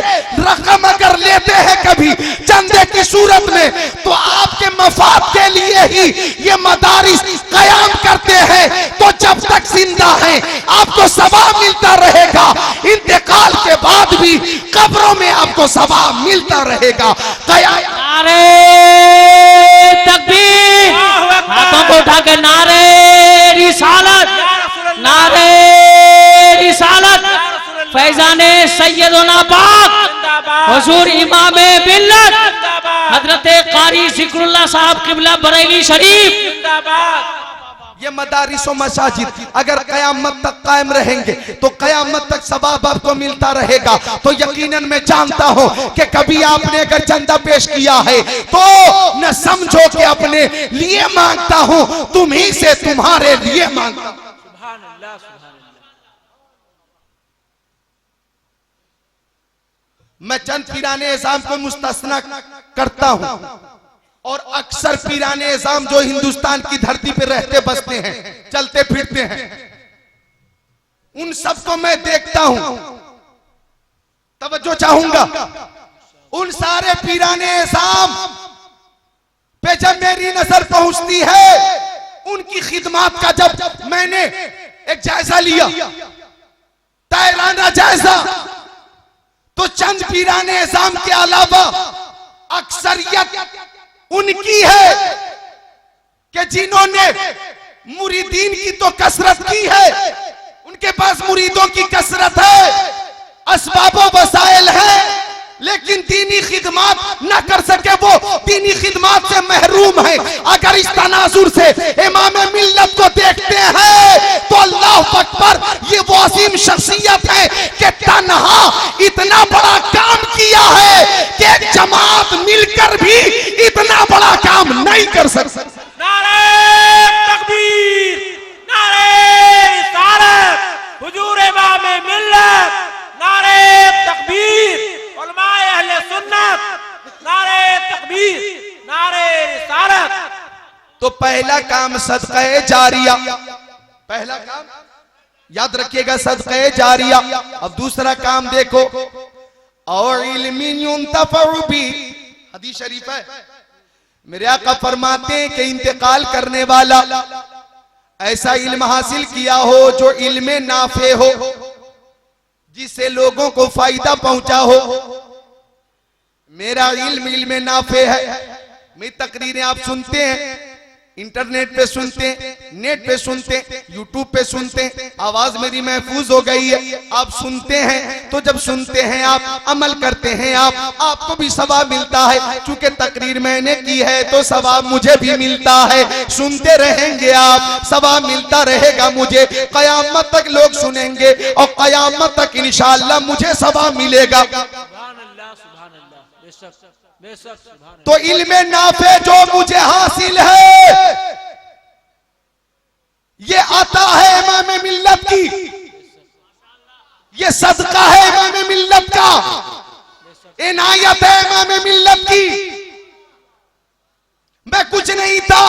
रकम अगर लेते हैं कभी चंदे की सूरत में, तो आपके मफाद के लिए ही ये मदारिस कयाम करते हैं। तो जब तक जिंदा हैं आपको सवाब मिलता रहेगा, इंतकाल के बाद भी कब्रों में आपको सवाब मिलता रहेगा। नारे तकबीर, हाथों को उठा के नारे रिसालत, नारे रिसालत, फैजाने सैयदना पाक हुजूर इमाम मिल्लत हजरत कारी जिक्रुल्लाह साहब किबला बरेली शरीफ। ये मदारिस व मसाजिद अगर कयामत तक कायम रहेंगे तो कयामत तक सवाब आपको मिलता रहेगा। तो यकीनन मैं जानता हूं कि कभी आपने अगर चंदा पेश किया है तो न समझो कि अपने लिए मांगता हूं, तुम्ही से तुम्हारे लिए मांगता हूं। सुभान अल्लाह, सुभान अल्लाह। मैं चंद पीराने इज़ाम को मुस्तस्ना करता हूं और अक्सर पीराने इज़ाम जो हिंदुस्तान की धरती पे रहते बसते हैं, चलते फिरते हैं, उन सबको मैं देखता हूं। तवज्जो चाहूंगा, उन सारे पीराने इज़ाम पे जब मेरी नजर पहुंचती है, उनकी खिदमत का जब मैंने एक जायजा लिया, तायराना जायजा, तो चंद पीराने इज़ाम के अलावा अक्सरियत उनकी है कि जिन्होंने मुरीदीन की तो कसरत की है, उनके पास मुरीदों की कसरत है, असबाब वसाइल है, लेकिन दीनी खिदमत न कर सके, वो दीनी खिदमत से महरूम है। अगर इस तनाजुर से इमाम मिल्लत को देखते हैं तो अल्लाह अकबर, ये वो अजीम शख्सियत है कि तन्हा इतना बड़ा काम किया है कि एक जमात मिलकर भी इतना बड़ा काम नहीं कर सकती। नारे तकबीर, नारे रिसालत, हुजूर इमाम मिल्लत, नारे तकबीर, उलमाए अहले सुन्नत, नारे तकबीर, नारे रिसालत। तो पहला काम सदक़े जारिया, पहला काम याद रखिएगा सदक़े जारिया। अब दूसरा काम देखो, और इल्मिन युंतफ़उ भी, हदीस शरीफ है, मेरे आका फरमाते हैं कि इंतकाल करने वाला ऐसा इल्म हासिल किया हो जो इल्म नाफे हो, जिससे लोगों को फायदा पहुंचा हो। मेरा इल्म नाफे है। मेरी तकरीरें आप सुनते हैं, इंटरनेट पे सुनते हैं, नेट पे सुनते हैं, यूट्यूब पे सुनते हैं, आवाज मेरी महफूज हो गई है, आप सुनते हैं। तो जब सुनते हैं आप, अमल करते हैं आप, आपको भी सवाब मिलता है। चूंकि तकरीर मैंने की है तो सवाब मुझे भी मिलता है। सुनते रहेंगे आप, सवाब मिलता रहेगा मुझे। कयामत तक लोग सुनेंगे और कयामत तक इंशाअल्लाह मुझे सवाब मिलेगा। सुभान अल्लाह, सुभान अल्लाह, बेशक बेशक, सुभान अल्लाह। तो इल्मे नाफे जो मुझे हासिल है, ये आता है इमाम मिल्लत की, ये सदका है इमाम मिल्लत का, इनायत है इमाम मिल्लत की। मैं कुछ नहीं था,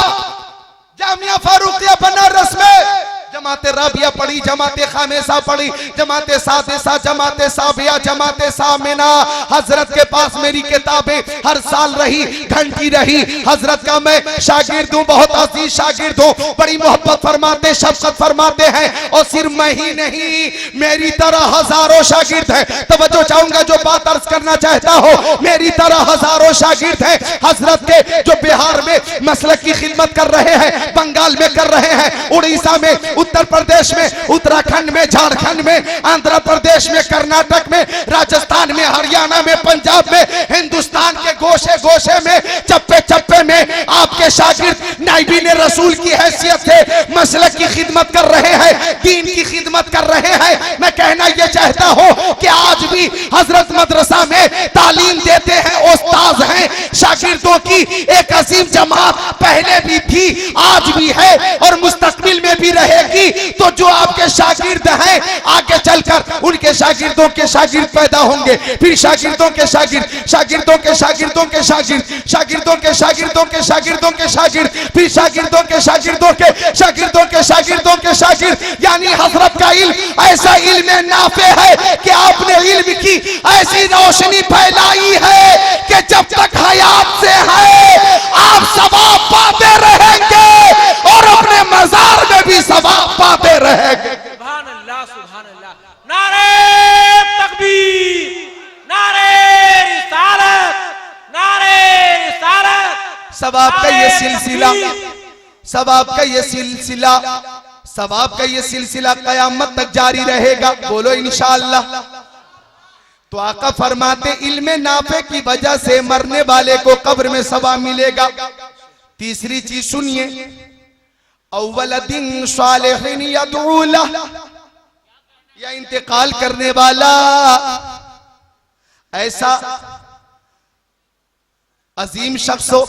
जामिया फारूकिया बनारस में जमाते राबिया पढ़ी, जमाते खामेसा पढ़ी, जमाते सादेसा, जमाते साबिया, जमाते सामिना। हजरत के पास मेरी किताबें हर साल रही, घंटी रही। हजरत का मैं शागिर्द हूँ, बहुत अजीज शागिर्द हूँ, बड़ी मोहब्बत फरमाते, शफकत फरमाते हैं। और सिर्फ मैं ही नहीं, मेरी तरह हजारों शागिर्द हैं। तवज्जो चाहूंगा, जो बात अर्ज करना चाहता हो, मेरी तरह हजारों शागिर्द हैं हजरत के, जो बिहार में मसलक की खिदमत कर रहे हैं, बंगाल में कर रहे हैं, उड़ीसा में, उत्तर प्रदेश में, उत्तराखंड में, झारखंड में, आंध्र प्रदेश में, कर्नाटक में, राजस्थान में, हरियाणा में, पंजाब में, हिंदुस्तान के गोशे गोशे में, चप्पे चप्पे में आपके शागिर्द नाइबीन रसूल की हैसियत से मसलक की खिदमत कर रहे हैं, दीन की खिदमत कर रहे हैं। मैं कहना यह चाहता हूं कि आज भी हजरत मदरसा में तालीम देते हैं, उस्ताद हैं, शागिर्दों की एक अजीम जमात पहले भी थी, आज भी है और मुस्तकबिल में भी रहेगी तो जो आपके शागिर्द हैं आगे चलकर उनके शागिर्दों के शागिर्द पैदा होंगे, फिर शागिर्दों के शागिर्द, शागिर्दों के शागिर्दों के शागिर्द, शागिर्दों के शागिर्दों के शागिर्दों के शागिर्द, फिर शागिर्दों के शागिर्दों के शागिर्दों के शागिर्दों के शागिर्द। यानी हजरत का इल्म ऐसा इल्म नाफे है कि आपने इल्म की ऐसी रोशनी फैलाई है कि जब तक हयात से है आप सवाब पाते रहेंगे और अपने मजार में भी सवाब पाते रहेंगे। सुभान अल्लाह, सुभान अल्लाह। नारे तकबीर, नारे रिसालत, नारे रिसालत। सवाब का ये सिलसिला, सवाब का ये सिलसिला, सवाब का ये सिलसिला कयामत तक जारी रहेगा। बोलो इंशाअल्लाह। तो आका फरमाते इल्म नाफे की वजह से मरने वाले को कब्र में सवाब मिलेगा। तीसरी चीज सुनिए, अव्वलदिन सालिहिन यदऊ लह, या इंतकाल करने वाला ऐसा अजीम शख्स हो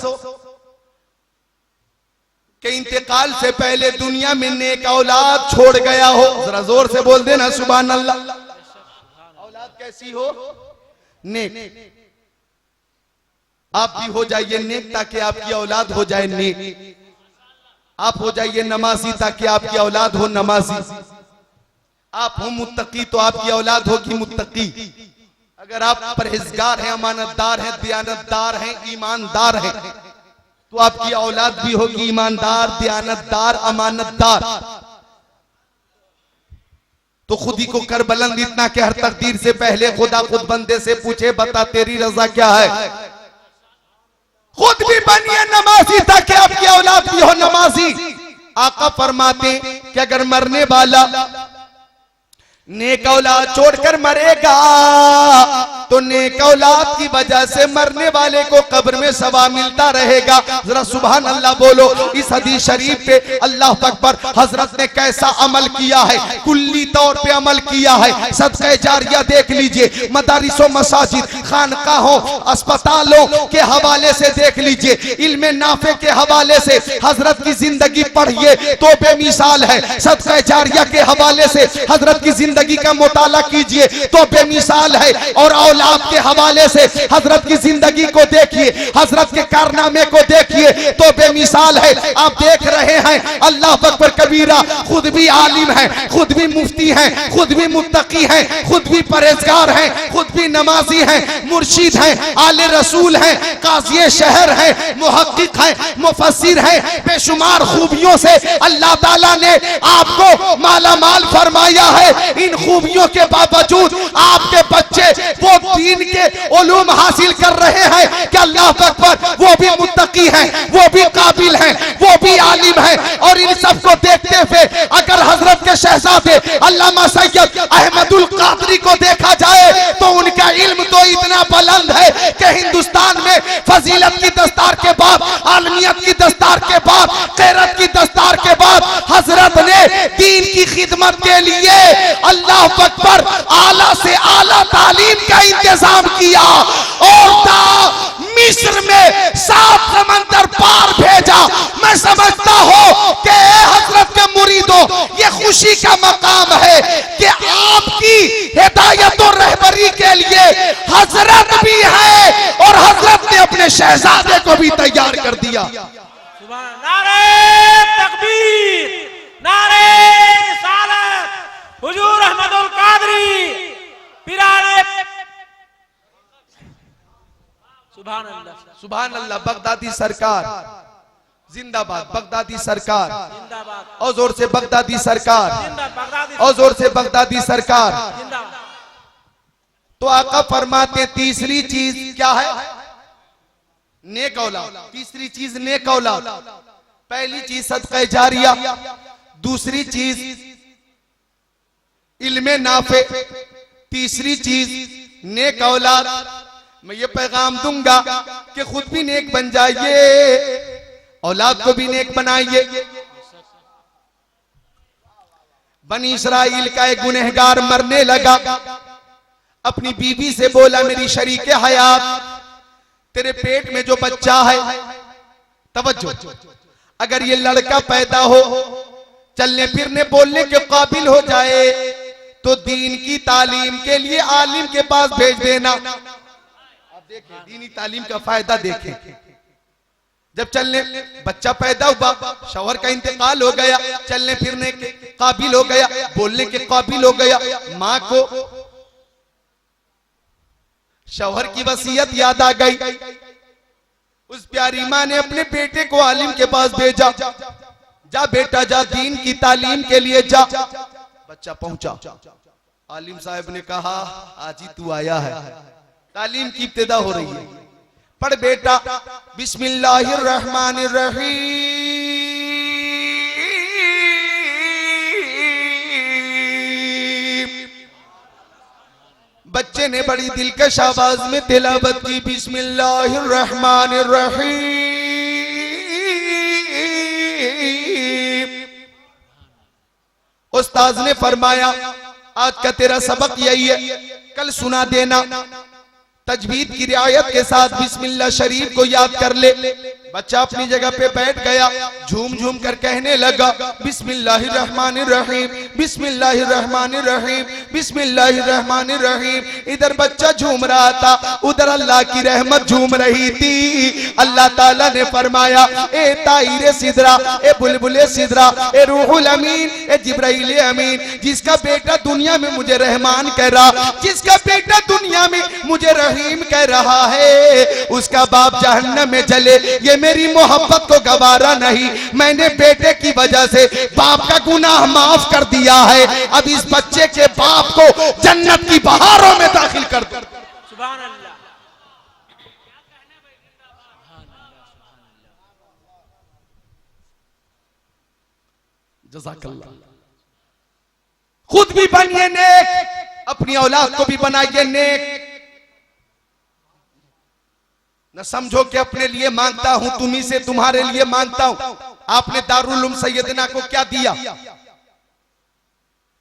कि इंतकाल से पहले दुनिया में नेक औलाद छोड़ गया हो। जरा जोर से बोल देना सुभान अल्लाह। औलाद कैसी हो? नेक। आप भी हो जाइए नेक ताकि आपकी औलाद हो जाए नेक। आप हो जाइए नमाजी ताकि आपकी औलाद हो नमाजी। आप हो मुत्तकी तो आपकी औलाद होगी मुत्तकी। अगर आप परहेजगार हैं, अमानतदार हैं, दयानतदार हैं, ईमानदार हैं तो आपकी औलाद भी होगी ईमानदार, दयानतदार, अमानतदार। तो खुद ही को कर बुलंद इतना कि हर तकदीर से पहले खुदा खुद बंदे से पूछे बता तेरी रजा क्या है। खुद भी बनिए नमाजी ताकि आपकी औलाद भी हो नमाजी। आका फरमाते कि अगर मरने वाला नेक औलाद छोड़कर मरेगा तो नेक औलाद की वजह से मरने वाले को कब्र में सवाब मिलता रहेगा। जरा सुभान अल्लाह बोलो। इस हदीस शरीफ पे अल्लाह अकबर हजरत ने कैसा अमल किया है, कुल्ली तौर पे अमल किया है। सदक़े जारिया देख लीजिए, मदारिसों, मसाजिद, खानकाहों, अस्पतालों के हवाले से देख लीजिए, इल्म नाफे के हवाले से हजरत की जिंदगी पढ़िए तो बेमिसाल है। सदक़े जारिया के हवाले से हजरत की जिंदगी का मुताला कीजिए तो बेमिसाल है। और औलाद के हवाले से हजरत की जिंदगी को देखिए, हजरत के कारनामे को देखिए तो बेमिसाल है। आप देख रहे हैं अल्लाह अकबर कबीरा, खुद भी आलिम है, खुद भी मुफ्ती है, खुद भी मुत्तकी है, खुद भी परहेजगार है, खुद भी नमाजी है, मुर्शिद है, आले रसूल है, काज़ी शहर है, मुहक्किक है, मुफस्सिर है। बेशुमार खूबियों से अल्लाह ताला ने आपको माला माल फरमाया है। इन खूबियों के बावजूद आपके बच्चे वो दीन के उलूम हासिल कर रहे हैं कि अल्लाह अकबर, वो भी मुत्तकी है, वो भी काबिल है, वो भी आलिम है। और इन सबको देखते हुए अगर हजरत के शहजादे अल्लामा सैयद अहमदुल कादरी को देखा जाए तो उनका इल्म तो इतना बुलंद है कि हिंदुस्तान में फजीलत की दस्तार के बाद, आलमियत की दस्तार के बाद, गैरत की दस्तार के बाद हजरत ने दीन की खिदमत के लिए अल्लाह अकबर आला से आला तालीम का इंतजाम किया और मिस्र में 7 समंदर पार भेजा। मैं समझता हूं कि हजरत के मुरीदों ये खुशी का मकाम है कि आपकी हिदायत और रहबरी के लिए हजरत भी है और हजरत ने अपने शहजादे को भी तैयार कर दिया। सुभान। नारे तकबीर, नारे रिसालत, हुजूर अहमदुल कादरी पिराने। सुभान अल्लाह, सुभान अल्लाह। बगदादी सरकार जिंदाबाद, बगदादी सरकार जिंदाबाद, और जोर से बगदादी सरकार, जिंदाबाद, और जोर से बगदादी सरकार। जिंदाबाद। तो आका फरमाते तीसरी चीज क्या है? नेक औलाद। तीसरी चीज नेक औलाद। पहली चीज सदक़े जारिया, दूसरी चीज इल्मे नाफे, तीसरी चीज नेक औलाद। मैं ये पैगाम दूंगा कि खुद भी नेक बन जाइए, औलाद को भी नेक बनाइए। बनी इस्राइल का एक गुनहगार मरने लगा, अपनी बीवी से बोला मेरी शरीके हयात, तेरे पेट में जो बच्चा है, तवज्जो, अगर ये लड़का पैदा हो चलने फिरने बोलने के काबिल हो जाए तो दीन की तालीम के लिए आलिम के पास भेज देना। अब देखें दीनी तालीम का फायदा देखें। जब चलने बच्चा पैदा हुआ, शौहर का इंतकाल हो गया, चलने फिरने के काबिल हो गया, बोलने के काबिल हो गया, माँ को शौहर की वसीयत याद आ गई। उस प्यारी माँ ने अपने बेटे को आलिम के पास भेजा, जा बेटा जा, दीन की तालीम के लिए जा। बच्चा पहुंचा, आलिम साहब ने कहा आज ही तू आया है, तालीम की इब्तिदा हो रही है, पढ़ बेटा बिस्मिल्लाहिर्रहमानिर्रहीम। बच्चे ने बड़ी दिलकश आवाज में तिलावत की, बिस्मिल्लाहिर्रहमानिर्रहीम। उस्ताद ने फरमाया आज का तेरा सबक यही है, कल सुना देना। तजवीद की रियायत के साथ बिस्मिल्लाह शरीफ को याद कर ले। बच्चा अपनी जगह पे बैठ गया, झूम झूम कर कहने लगा बिस्मिल्लाहिर्रहमानिर्रहीम, बिस्मिल्लाहिर्रहमानिर्रहीम, बिस्मिल्लाहिर्रहमानिर्रहीम। इधर बच्चा झूम रहा था, उधर अल्लाह की रहमत झूम रही थी। अल्लाह ताला ने फरमाया ए ताइरे सिदरा, ए बुलबुले सिदरा, ए रूहुल अमीन, ए जिब्राइल अमीन, जिसका बेटा दुनिया में मुझे रहमान कह रहा, जिसका बेटा दुनिया में मुझे रहीम कह रहा है, उसका बाप जहन्नम में जले, ये मेरी मोहब्बत को गवारा नहीं। मैंने बेटे की वजह से बाप का गुनाह माफ कर दिया है, अब इस बच्चे के बाप को जन्नत की बहारों में दाखिल कर दो। सुभान अल्लाह। जज़ाकल्लाह। खुद भी बनिए नेक, अपनी औलाद को भी बनाइए नेक। न समझो कि अपने लिए मांगता हूं, तुम्ही से तुम्हारे लिए मांगता हूं। आपने दारुल उलूम सैयदना को क्या दिया?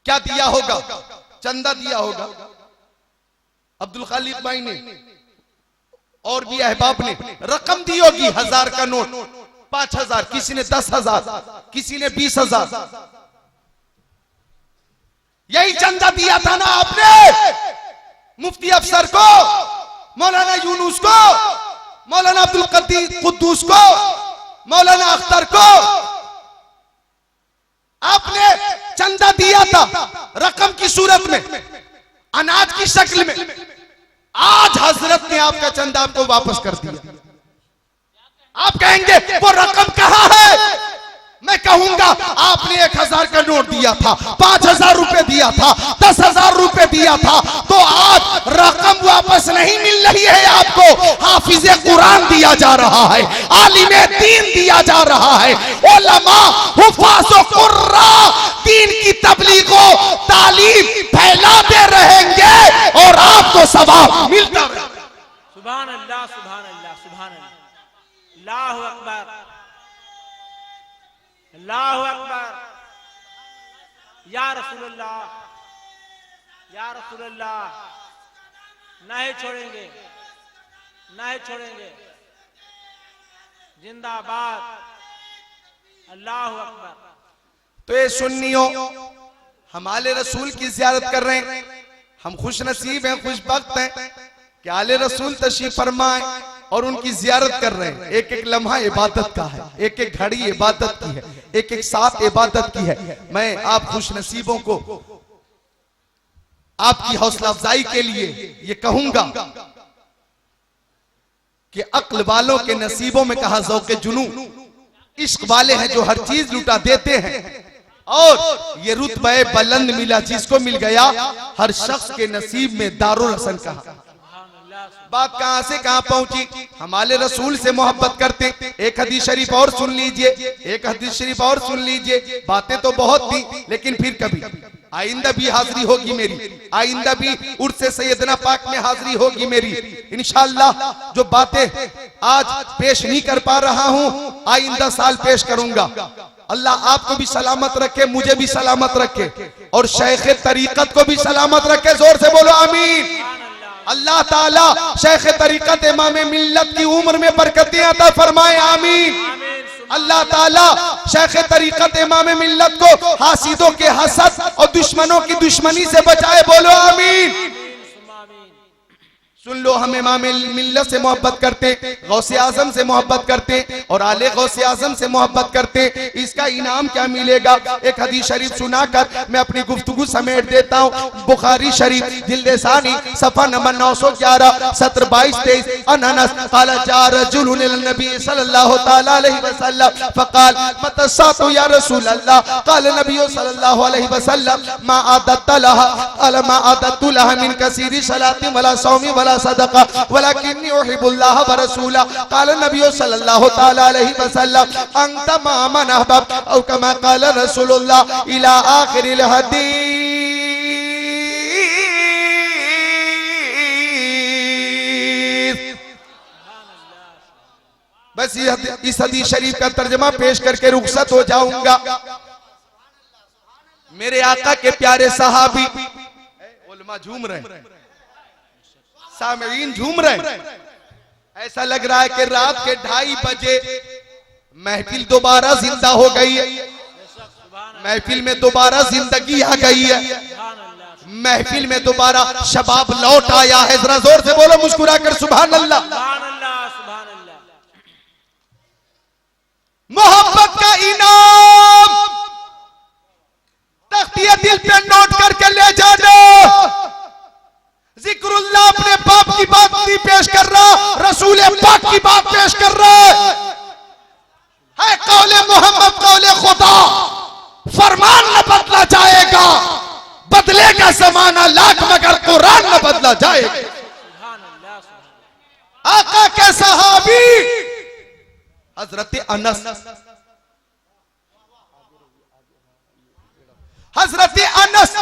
क्या दिया होगा? चंदा दिया होगा। अब्दुल खालिक भाई ने और भी अहबाब ने रकम दी होगी, 1000 का नोट, 5000, किसी ने 10,000, किसी ने 20,000। यही चंदा दिया था ना आपने मुफ्ती अफसर को, मौलाना यूनुस को, मौलाना अब्दुल कुद्दूस को, मौलाना अख्तर को। आपने चंदा दिया था रकम की सूरत में, अनाज की शक्ल में। आज हजरत ने आपका चंदा आपको वापस कर दिया। आप कहेंगे वो रकम कहां है? मैं कहूंगा आपने 1000 का नोट दिया था, 5000 रुपए दिया था, 10,000 रुपए दिया था, तो आज रकम वापस नहीं मिल रही है आपको। हाफिज़े कुरान दिया जा रहा है, आलिमे दीन दिया जा रहा है, उलमा हुफ़ाज़ो कुर्रा दीन की तबलीगो तालीम फैलाते रहेंगे और आपको सवाब मिलता रहेगा। सुभान अल्लाह, सुभान अल्लाह, सुभान अल्लाह, अल्लाहु अकबर, अल्लाहु अकबर। या रसूलुल्लाह, या रसूलुल्लाह, नहीं छोड़ेंगे, नहीं छोड़ेंगे। जिंदाबाद, अल्लाहु अकबर। तो ये सुन्नियों, हम आले रसूल की ज़ियारत कर रहे हैं, हम खुश नसीब हैं, खुशबख्त हैं कि आले रसूल तशरीफ फरमाए और उनकी जियारत कर रहे हैं। एक एक लम्हा इबादत का है, एक एक घड़ी इबादत की है, एक एक साथ इबादत की है। मैं आप खुश नसीबों को आपकी हौसला अफजाई के लिए ये कहूंगा कि अक्ल वालों के नसीबों में कहा ज़ौक़े जुनू, इश्क वाले हैं जो हर चीज लुटा देते हैं। और ये रुतबा बुलंद मिला जिसको मिल गया, हर शख्स के नसीब में दारुल हसन कहा। बात कहां से कहां पहुंची, हमारे रसूल से मोहब्बत करते। एक हदीस शरीफ और सुन लीजिए, एक हदीस शरीफ और सुन लीजिए। बातें तो बहुत थी, लेकिन फिर कभी आइंदा भी हाजिरी होगी मेरी, आइंदा भी उर्स सैयदना पाक में हाजिरी होगी मेरी इंशाअल्लाह। जो बातें आज पेश नहीं कर पा रहा हूं, आइंदा साल पेश करूंगा। अल्लाह आपको भी सलामत रखे, मुझे भी सलामत रखे, और शेख तरीकत को भी सलामत रखे। जोर से बोलो आमीन। अल्लाह ताला शेख तरीकत इमाम मिल्लत की उम्र में बरकतें अता फरमाए, आमीन। अल्लाह ताला शेख तरीकत इमाम मिल्लत को हासिदों के हसद और दुश्मनों की दुश्मनी से बचाए। बोलो आमीन। सुन लो, हम इमाम मिल्लत से मोहब्बत करते, गौसे आजम से मोहब्बत करते और आले गौसे आजम से मोहब्बत करते। इसका इनाम क्या मिलेगा? एक हदीस शरीफ सुनाकर मैं अपनी गुफ्तगू समेट देता हूँ। बुखारी शरीफ जिल्द सानी सफा नंबर 911 सत्र 22-23 अनस क़ाल जा रजुलुन इलन नबी सल्लल्लाहु तआला अलैहि वसल्लम फ़क़ाल मतस्सातु या रसूल अल्लाह। क़ाल नबी सल्लल्लाहु अलैहि वसल्लम मा आदत लहा क़ाल मा आदत लहा मिन कसीरी सलातिन वला सौमी वला सदका वलाकिन्नी उहिब्बुल्लाह व रसूला। क़ाल नबी सल्लल्लाहु तआला अलैहि वसल्लम अंत मा मन अहबब औ कमा क़ाल रसूलुल्लाह इला आखिरिल हदीस। बस इस हदीस शरीफ का तर्जमा पेश करके रुखसत हो जाऊंगा। मेरे आका के प्यारे सहाबी उलमा झूम रहे हैं, सामईन झूम रहे हैं। ऐसा लग रहा है कि रात के 2:30 बजे महफिल दोबारा जिंदा हो गई है, महफिल में दोबारा जिंदगी आ गई है, महफिल में दोबारा शबाब लौट आया है। जरा जोर से बोलो मुस्कुरा कर सुभान अल्लाह। मोहब्बत का इनाम तख्तिया दिल पे नोट करके ले जाना। जिक्रुल्लाह अपने बाप की बात नहीं पेश कर रहा, रसूल पाक की बात पेश कर रहा है। कौले मोहम्मद कौले खुदा, फरमान न बदला जाएगा, बदलेगा जमाना लाख मगर कुरान न बदला जाएगा। आका के सहाबी हजरत अनस, हजरत अनस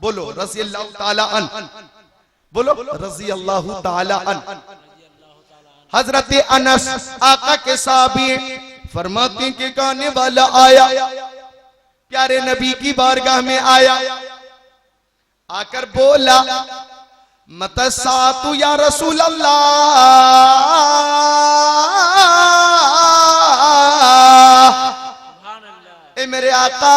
बोलो रज़ी अल्लाह ताला अन, बोलो रज़ी अल्लाह ताला अन। हजरत अनस आका के साहबी फरमाते कि गाने वाला आया, प्यारे नबी की बारगाह में आया, आकर बोला मतस्सातु या रसूल अल्लाह। ए मेरे आका,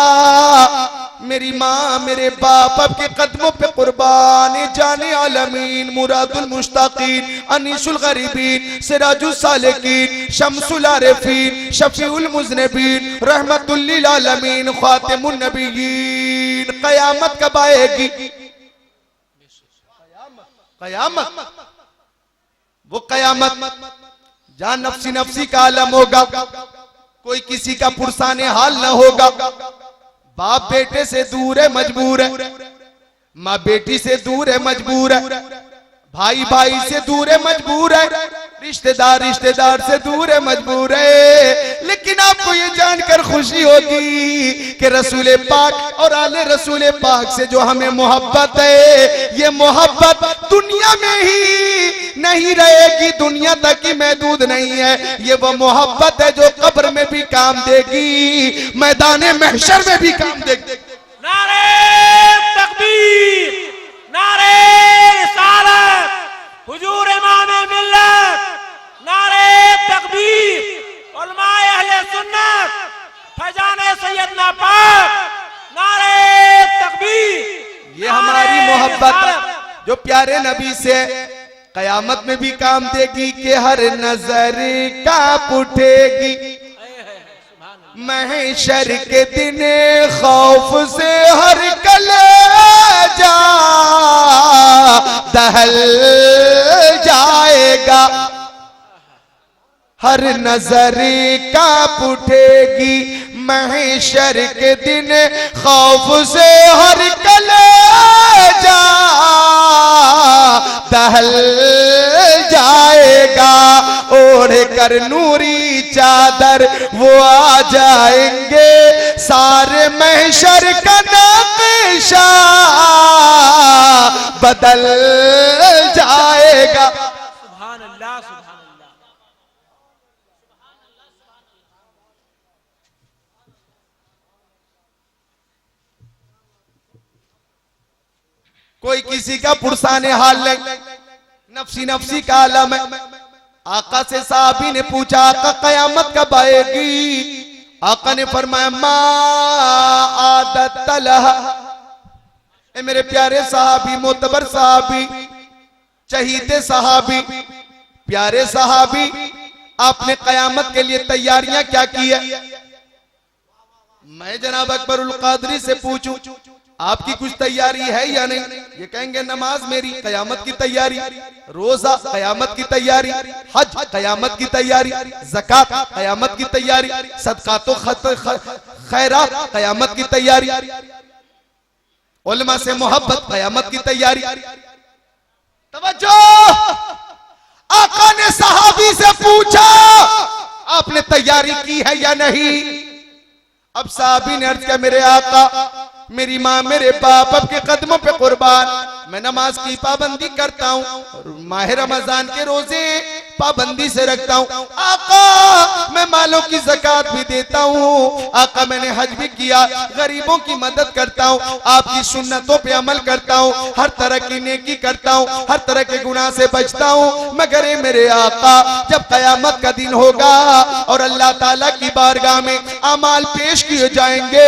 मेरी माँ मेरे बाप आपके कदमों पे कुर्बान, जाने आलमीन मुरादुल मुश्ताकीन अनीसुल गरीबीन सिराजुल सालिकीन शम्सुल आरिफीन शफीउल मुज़निबीन रहमतुल लिल आलमीन खातिमुन नबिय्यीन। क़यामत कब आएगी? क़यामत, वो क़यामत जहाँ नफ्सी नफ्सी का आलम होगा, कोई किसी का पुरसाने हाल न होगा। बाप बेटे से दूर है मजबूर है, माँ बेटी से दूर है मजबूर है, भाई भाई से दूर है मजबूर है, रिश्तेदार रिश्तेदार से दूर है मजबूर है। लेकिन आपको ये जानकर खुशी होगी कि रसूल पाक और आले रसूल पाक से जो हमें मोहब्बत है, ये मोहब्बत दुनिया में ही नहीं रहेगी, दुनिया तक ही महदूद नहीं है। ये वो मोहब्बत है जो कब्र में भी काम देगी, मैदान महशर में भी काम देगी। नारे तकबीर, नारे रिसालत, हुजूर इमाम मिल्लत, नारे तकबीर, उलमाए अहले सुन्नत, फैजाने सैयदना पाक, नारे तकबीर। ये हमारी मोहब्बत जो प्यारे नबी से कयामत में भी काम देगी कि हर नजर कांप उठेगी। महशर के दिन खौफ से हर कलेजा दहल जाएगा, हर नजर कांप उठेगी। महशर के दिन खौफ से हर कलेजा दहल जाएगा। ओढ़ कर नूरी चादर वो आ जाएंगे, सारे महशर का नक्शा बदल जाएगा। सुभान अल्लाह, सुभान अल्लाह। कोई किसी का पुरसाने हाल नहीं, नफसी नफसी का आलम है। आका से साहबी ने पूछा आका कयामत कब आएगी? आका ने फरमाया मा आदत लहा। ए मेरे प्यारे साहबी, मोतबर साहबी, चहीते साहबी, प्यारे साहबी, आपने कयामत के लिए तैयारियां क्या की है? मैं जनाब अकबरुल कादरी से पूछूं आपकी कुछ तैयारी है या नहीं? ये कहेंगे नमाज मेरी कयामत की तैयारी, रोजा कयामत की तैयारी, हज कयामत की तैयारी, ज़कात कयामत की तैयारी, सदकातो खैरात कयामत की तैयारी, उलमा से मोहब्बत कयामत की तैयारी। तवज्जो, आका ने सहाबी से पूछा आपने तैयारी की है या नहीं? अब साहबी ने अर्ज किया मेरे आका, मेरी माँ मेरे बाप के कदमों पे कुर्बान, मैं नमाज की पाबंदी करता हूँ, माह रमजान के रोजे पाबंदी से रखता हूँ। आका मैं मालों की ज़कात भी देता हूँ, आका मैंने हज भी किया, गरीबों की मदद करता हूँ, आपकी सुन्नतों पे अमल करता हूँ, हर तरह की नेकी करता हूँ, हर तरह के गुनाह से बचता हूँ। मगर मेरे आका जब कयामत का दिन होगा और अल्लाह ताला की बारगाह में अमाल पेश किए जाएंगे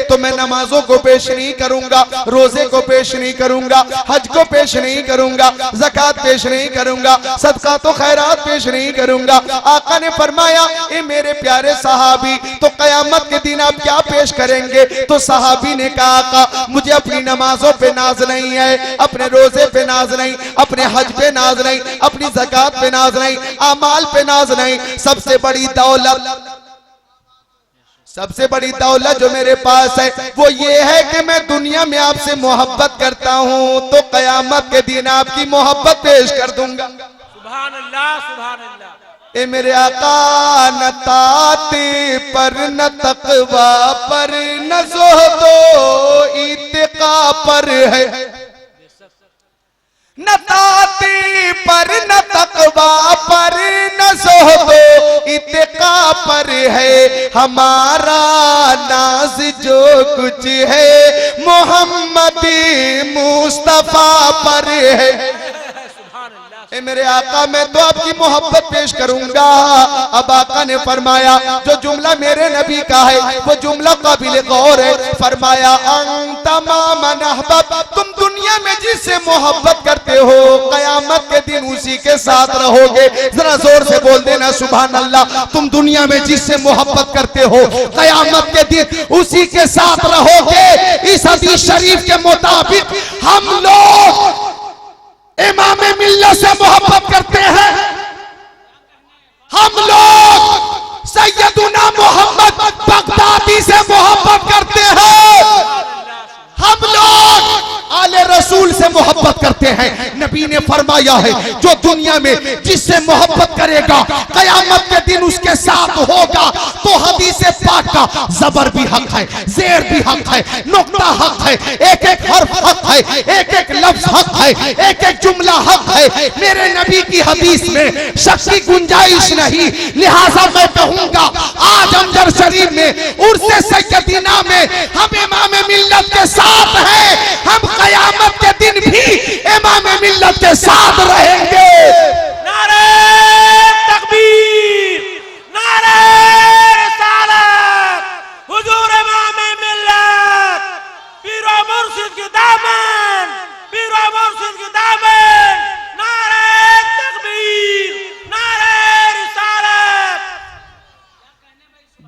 तो मैं नमाजों को पेश नहीं करूंगा, रोजे को पेश नहीं करूंगा, हज को पेश नहीं करूंगा, ज़कात पेश नहीं करूंगा, सदका तो खैरात पेश नहीं करूंगा। आका ने फरमाया ए मेरे प्यारे सहाबी, तो कयामत के दिन आप क्या पेश करेंगे? तो सहाबी ने कहा आका मुझे अपनी नमाजों पे नाज नहीं है, अपने रोजे पे नाज नहीं, अपने हज पे नाज नहीं, अपनी ज़कात पे नाज नहीं, अमाल पे नाज नहीं। सबसे बड़ी दौलत जो मेरे पास है वो ये है कि मैं दुनिया में आपसे मोहब्बत करता हूँ, तो कयामत के दिन आपकी मोहब्बत पेश कर दूंगा। सुभान अल्लाह, सुभान अल्लाह। ए मेरे आका न ताते पर न तकवा पर न ज़ुहदो इत्तिका पर है, न ताते पर न तकवा पर न ज़ुहदो इत्तिका पर है, हमारा नाज जो कुछ है मोहम्मदी मुस्तफा पर है। ए मेरे आका मैं तो आपकी मोहब्बत पेश करूंगा। अब आका ने फरमाया जो जुमला मेरे नबी का है वो जुमला काबिल गौर है। फरमाया तुम दुनिया में जिससे मोहब्बत करते हो कयामत के दिन उसी के साथ रहोगे। जरा जोर से बोल देना सुभान अल्लाह। तुम दुनिया में जिससे मोहब्बत करते हो कयामत के दिन उसी के साथ रहोगे। इस हदीस शरीफ के मुताबिक हम लोग इमाम मिल्लत से मोहब्बत करते हैं, हम लोग सैयदुना मोहम्मद बगदादी से मोहब्बत करते हैं, हम लोग आले रसूल से मोहब्बत करते हैं। नबी ने फरमाया है जो दुनिया में जिससे मोहब्बत करेगा कयामत के दिन उसके साथ होगा। तो हदीस पाक का जबर भी हक है, जेर भी हक है, नुक्ता हक है, एक एक हर्फ हक है, एक एक लफ्ज हक है, एक एक जुमला हक है। मेरे नबी की हदीस में शक की गुंजाइश नहीं, लिहाजा मैं कहूंगा आज अंजर शरीफ में उर्से सैयदीना में हम इमाम मिल्लत के साथ हैं, हम कयामत के दिन भी इमाम मिल्लत के साथ रहेंगे। नारे तकबीर, नारे रिसालत, हुजूर इमाम मिल्लत, पीर व मुर्शिद की दामन, पीर व मुर्शिद की दामन, नारे तकबीर, नारे रिसालत।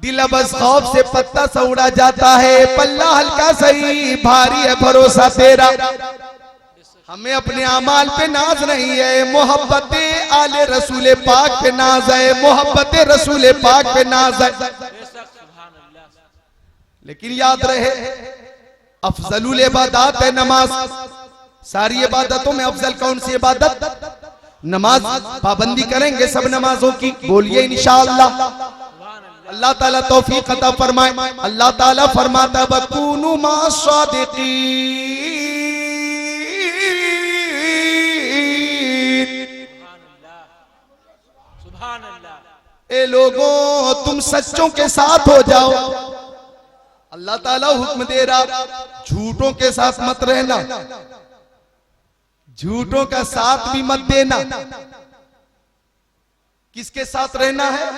दिल बस खौफ से पत्ता सा उड़ा जाता है, पल्ला हल्का सही भारी है भरोसा तेरा। हमें अपने अमाल पे नाज नहीं है, मोहब्बत आले रसूल पाक पे नाज है, मोहब्बत रसूल पाक पे नाज है। लेकिन याद रहे अफजलुल इबादत है नमाज। सारी इबादतों में अफजल कौन सी इबादत? नमाज। पाबंदी करेंगे सब नमाजों की, बोलिए इंशाअल्लाह। अल्लाह ताला तौफीक अता फरमाए। अल्लाह ताला फरमाता वकुनु मास्सादिकीन। ए लोगों तुम सच्चों के साथ हो जाओ। अल्लाह ताला हुक्म दे रहा झूठों के साथ मत रहना, झूठों का साथ भी मत देना। किसके साथ रहना है?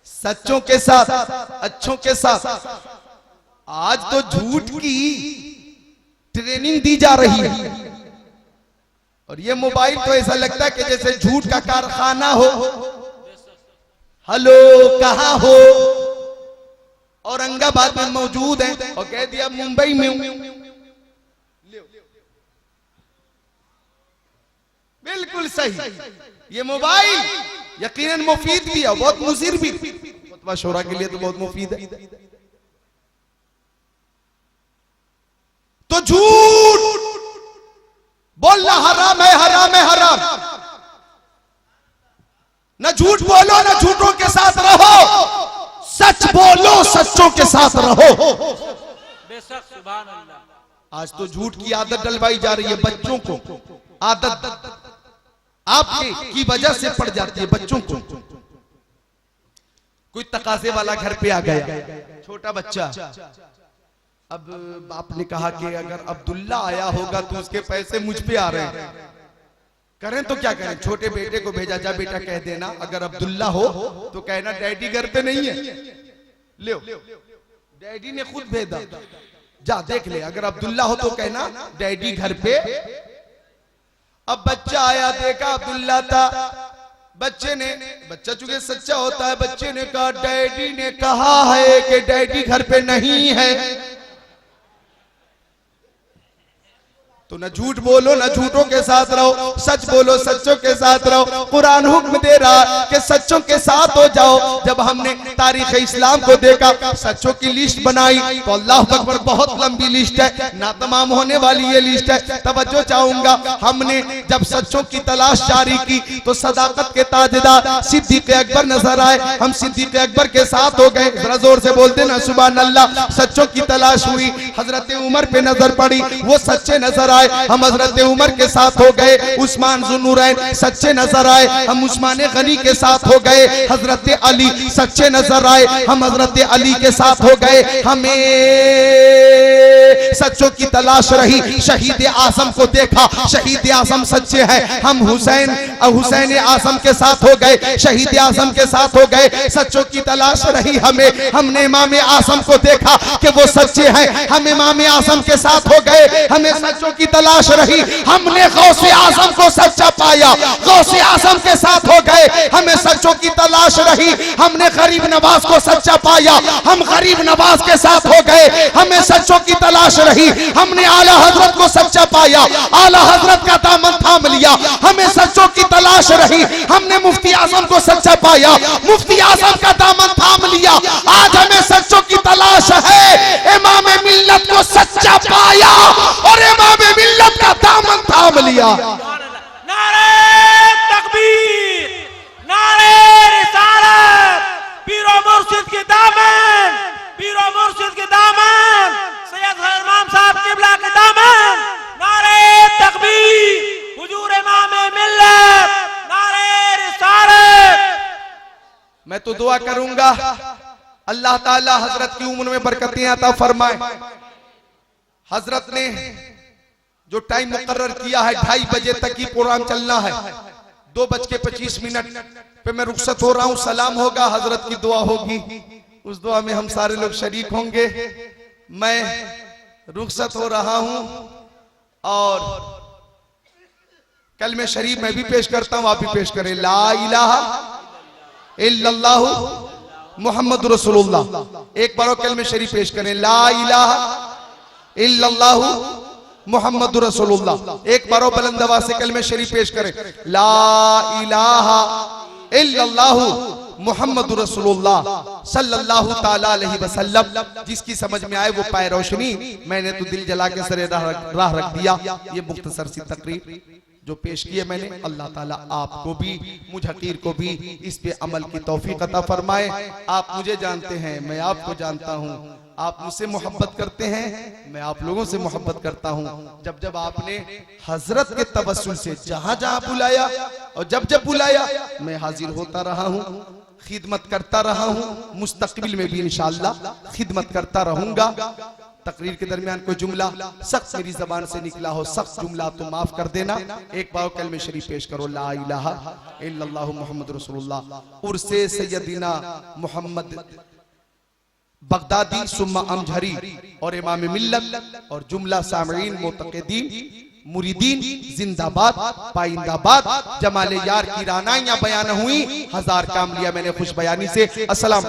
सच्चों के साथ, अच्छों के साथ। आज तो झूठ की ट्रेनिंग दी जा रही है और ये मोबाइल तो ऐसा लगता है कि जैसे झूठ का कारखाना हो। हेलो, कहां हो? औरंगाबाद में मौजूद है और कह दिया मुंबई में हूं। बिल्कुल सही। ये मोबाइल यकीनन मुफीद भी है, बहुत मुसीर भी। खुतबा शोरा के लिए तो बहुत मुफीद है। तो झूठ बोलना हराम है, हराम है, हराम। न झूठ बोलो, न झूठों के साथ रहो। सच बोलो, सच्चों के साथ रहो। बेशक, सुभान अल्लाह। आज तो झूठ की आदत डलवाई जा रही है बच्चों को। आदत आपके की वजह से पड़ जाती है बच्चों को। कोई तकाजे वाला घर पे आ गया, छोटा बच्चा। अब बाप ने कहा कि अगर अब्दुल्ला आया होगा तो उसके पैसे मुझ पे आ रहे हैं, करें तो क्या करें? छोटे बेटे को भेजा, जा बेटा कह देना अगर अब्दुल्ला हो तो कहना डैडी घर पे नहीं है। ले, डैडी ने खुद भेजा, जा देख ले, अगर अब्दुल्ला हो तो कहना डैडी घर पे। अब बच्चा आया, देखा अब्दुल्ला था। बच्चा चूंकि सच्चा होता है, बच्चे ने कहा डैडी ने कहा है कि डैडी घर पे नहीं है। तो न झूठ बोलो, न झूठों के साथ रहो। सच बोलो, सच्चों के साथ रहो। कुरान हुक्म दे रहा है कि सच्चों के साथ हो जाओ। जब हमने तारीख इस्लाम को देखा, सच्चों की लिस्ट बनाई तो अल्लाह अकबर, बहुत लंबी लिस्ट है, ना तमाम होने वाली ये लिस्ट है। तवज्जो चाहूंगा, हमने जब सच्चों की तलाश जारी की तो सदाकत के ताजदार सिद्दीक अकबर नजर आए। हम सिद्दीक अकबर के साथ हो गए। जरा जोर से बोलते ना सुभान अल्लाह। सच्चों की तलाश हुई, हजरत उमर पे नजर पड़ी, वो सच्चे नजर आए, हम हजरत उमर के साथ हो गए। उस्मान ज़ुन्नूरैन सच्चे नजर आए, हम उस्मान गनी के साथ हो गए। हजरत अली सच्चे नजर आए, हम हजरत अली के साथ हो गए। हमें सच्चों की तलाश रही। शहीद आजम को देखा, शहीद आजम सच्चे हैं, हम हुसैन आजम के साथ हो गए, शहीद आजम के साथ हो गए। सच्चों की तलाश रही हमें, हमने इमाम आजम को देखा कि वो सच्चे हैं, हम इमाम आजम के साथ हो गए। हमें सच्चों की तलाश रही, हमने गौसे आजम को सच्चा पाया, गौसे आजम के साथ हो गए। हमें सच्चों की तलाश रही, हमने गरीब नवाज को सच्चा पाया, हम गरीब नवाज के साथ हो गए। हमें सच्चों की तलाश रही, हमने आला हजरत को सच्चा पाया, आला हजरत का दामन थाम लिया। हमें सच्चों की तलाश रही, हमने मुफ्ती आजम को सच्चा पाया, मुफ्ती आजम का दामन थाम लिया। आज हमें सच्चों की तलाश है, इमाम मिल्लत को सच्चा पाया और इमाम मिल्लत का दामन थाम लिया। नारे तकबीर, नारे रिसालत, पीरो मुर्शिद के दामन, पीरो मुर्शिद के दामन, सैयद इमाम साहब किबला के दामन। नारे तकबीर, हुजूर इमाम मिल्लत, नारे रिसालत। मैं तो दुआ करूंगा अल्लाह ताला हजरत की उम्र में बरकतें अता फरमाए। हजरत ने जो टाइम मुकर्रर किया है 2:30 बजे तक ही प्रोग्राम चलना है। 2:25 पे मैं रुखसत हो रहा हूँ। सलाम होगा, हजरत की दुआ होगी, उस दुआ में हम सारे लोग शरीक होंगे। मैं रुखसत हो रहा हूँ और कलमे शरीफ मैं भी पेश करता हूँ, आप भी पेश करें। ला इलाहा इल्लल्लाहु मुहम्मद रसूलुल्लाह। एक बार कलमे शरीफ पेश करें। ला इलाहा इल्लल्लाहु मुहम्मद रसूलुल्लाह। एक बार बुलंद आवाज से कलमे शरीफ पेश करें। ला इलाहा इल्लल्लाहु मुहम्मद रसूलुल्लाह सल्लल्लाहु ताला अलैहि वसल्लम। जिसकी समझ में आए वो पाए रोशनी। मैंने तो दिल जला के सरे राह रख दिया। ये मुख्तसर सी तकरीर जो पेश किए मैंने, अल्लाह ताला आपको भी, मुझ हकीर को भी इस पे अमल की तौफीक अता फरमाए। आप मुझे जानते हैं, मैं आपको जानता हूँ। आप मुझसे मोहब्बत करते हैं, मैं आप लोगों से मोहब्बत करता हूँ। जब जब आपने हजरत के तवस्सुल से जहां जहां बुलाया और जब जब बुलाया मैं हाजिर होता रहा हूँ, खिदमत करता रहा हूँ, मुस्तकबिल में भी इंशाअल्लाह खिदमत करता रहूंगा। तकरीर के दरमियान कोई जुमला सख्त मेरी जबान से निकला हो, सख्त जुमला तो माफ कर देना। एक बार कलमे शरीफ पेश करो, ला इलाहा इल्लल्लाहु मुहम्मद रसूलुल्लाह। उर्से सैयदना मोहम्मद बगदादी सुम्मा अमझरी और इमाम मिल्लत और जुमला सामईन मुतक़िदीन मुरीदीन जिंदाबाद पाइंदाबाद। जमाले यार की रानाइयां बयान हुई, हजार काम लिया मैंने खुश बयानी से। अस्सलाम।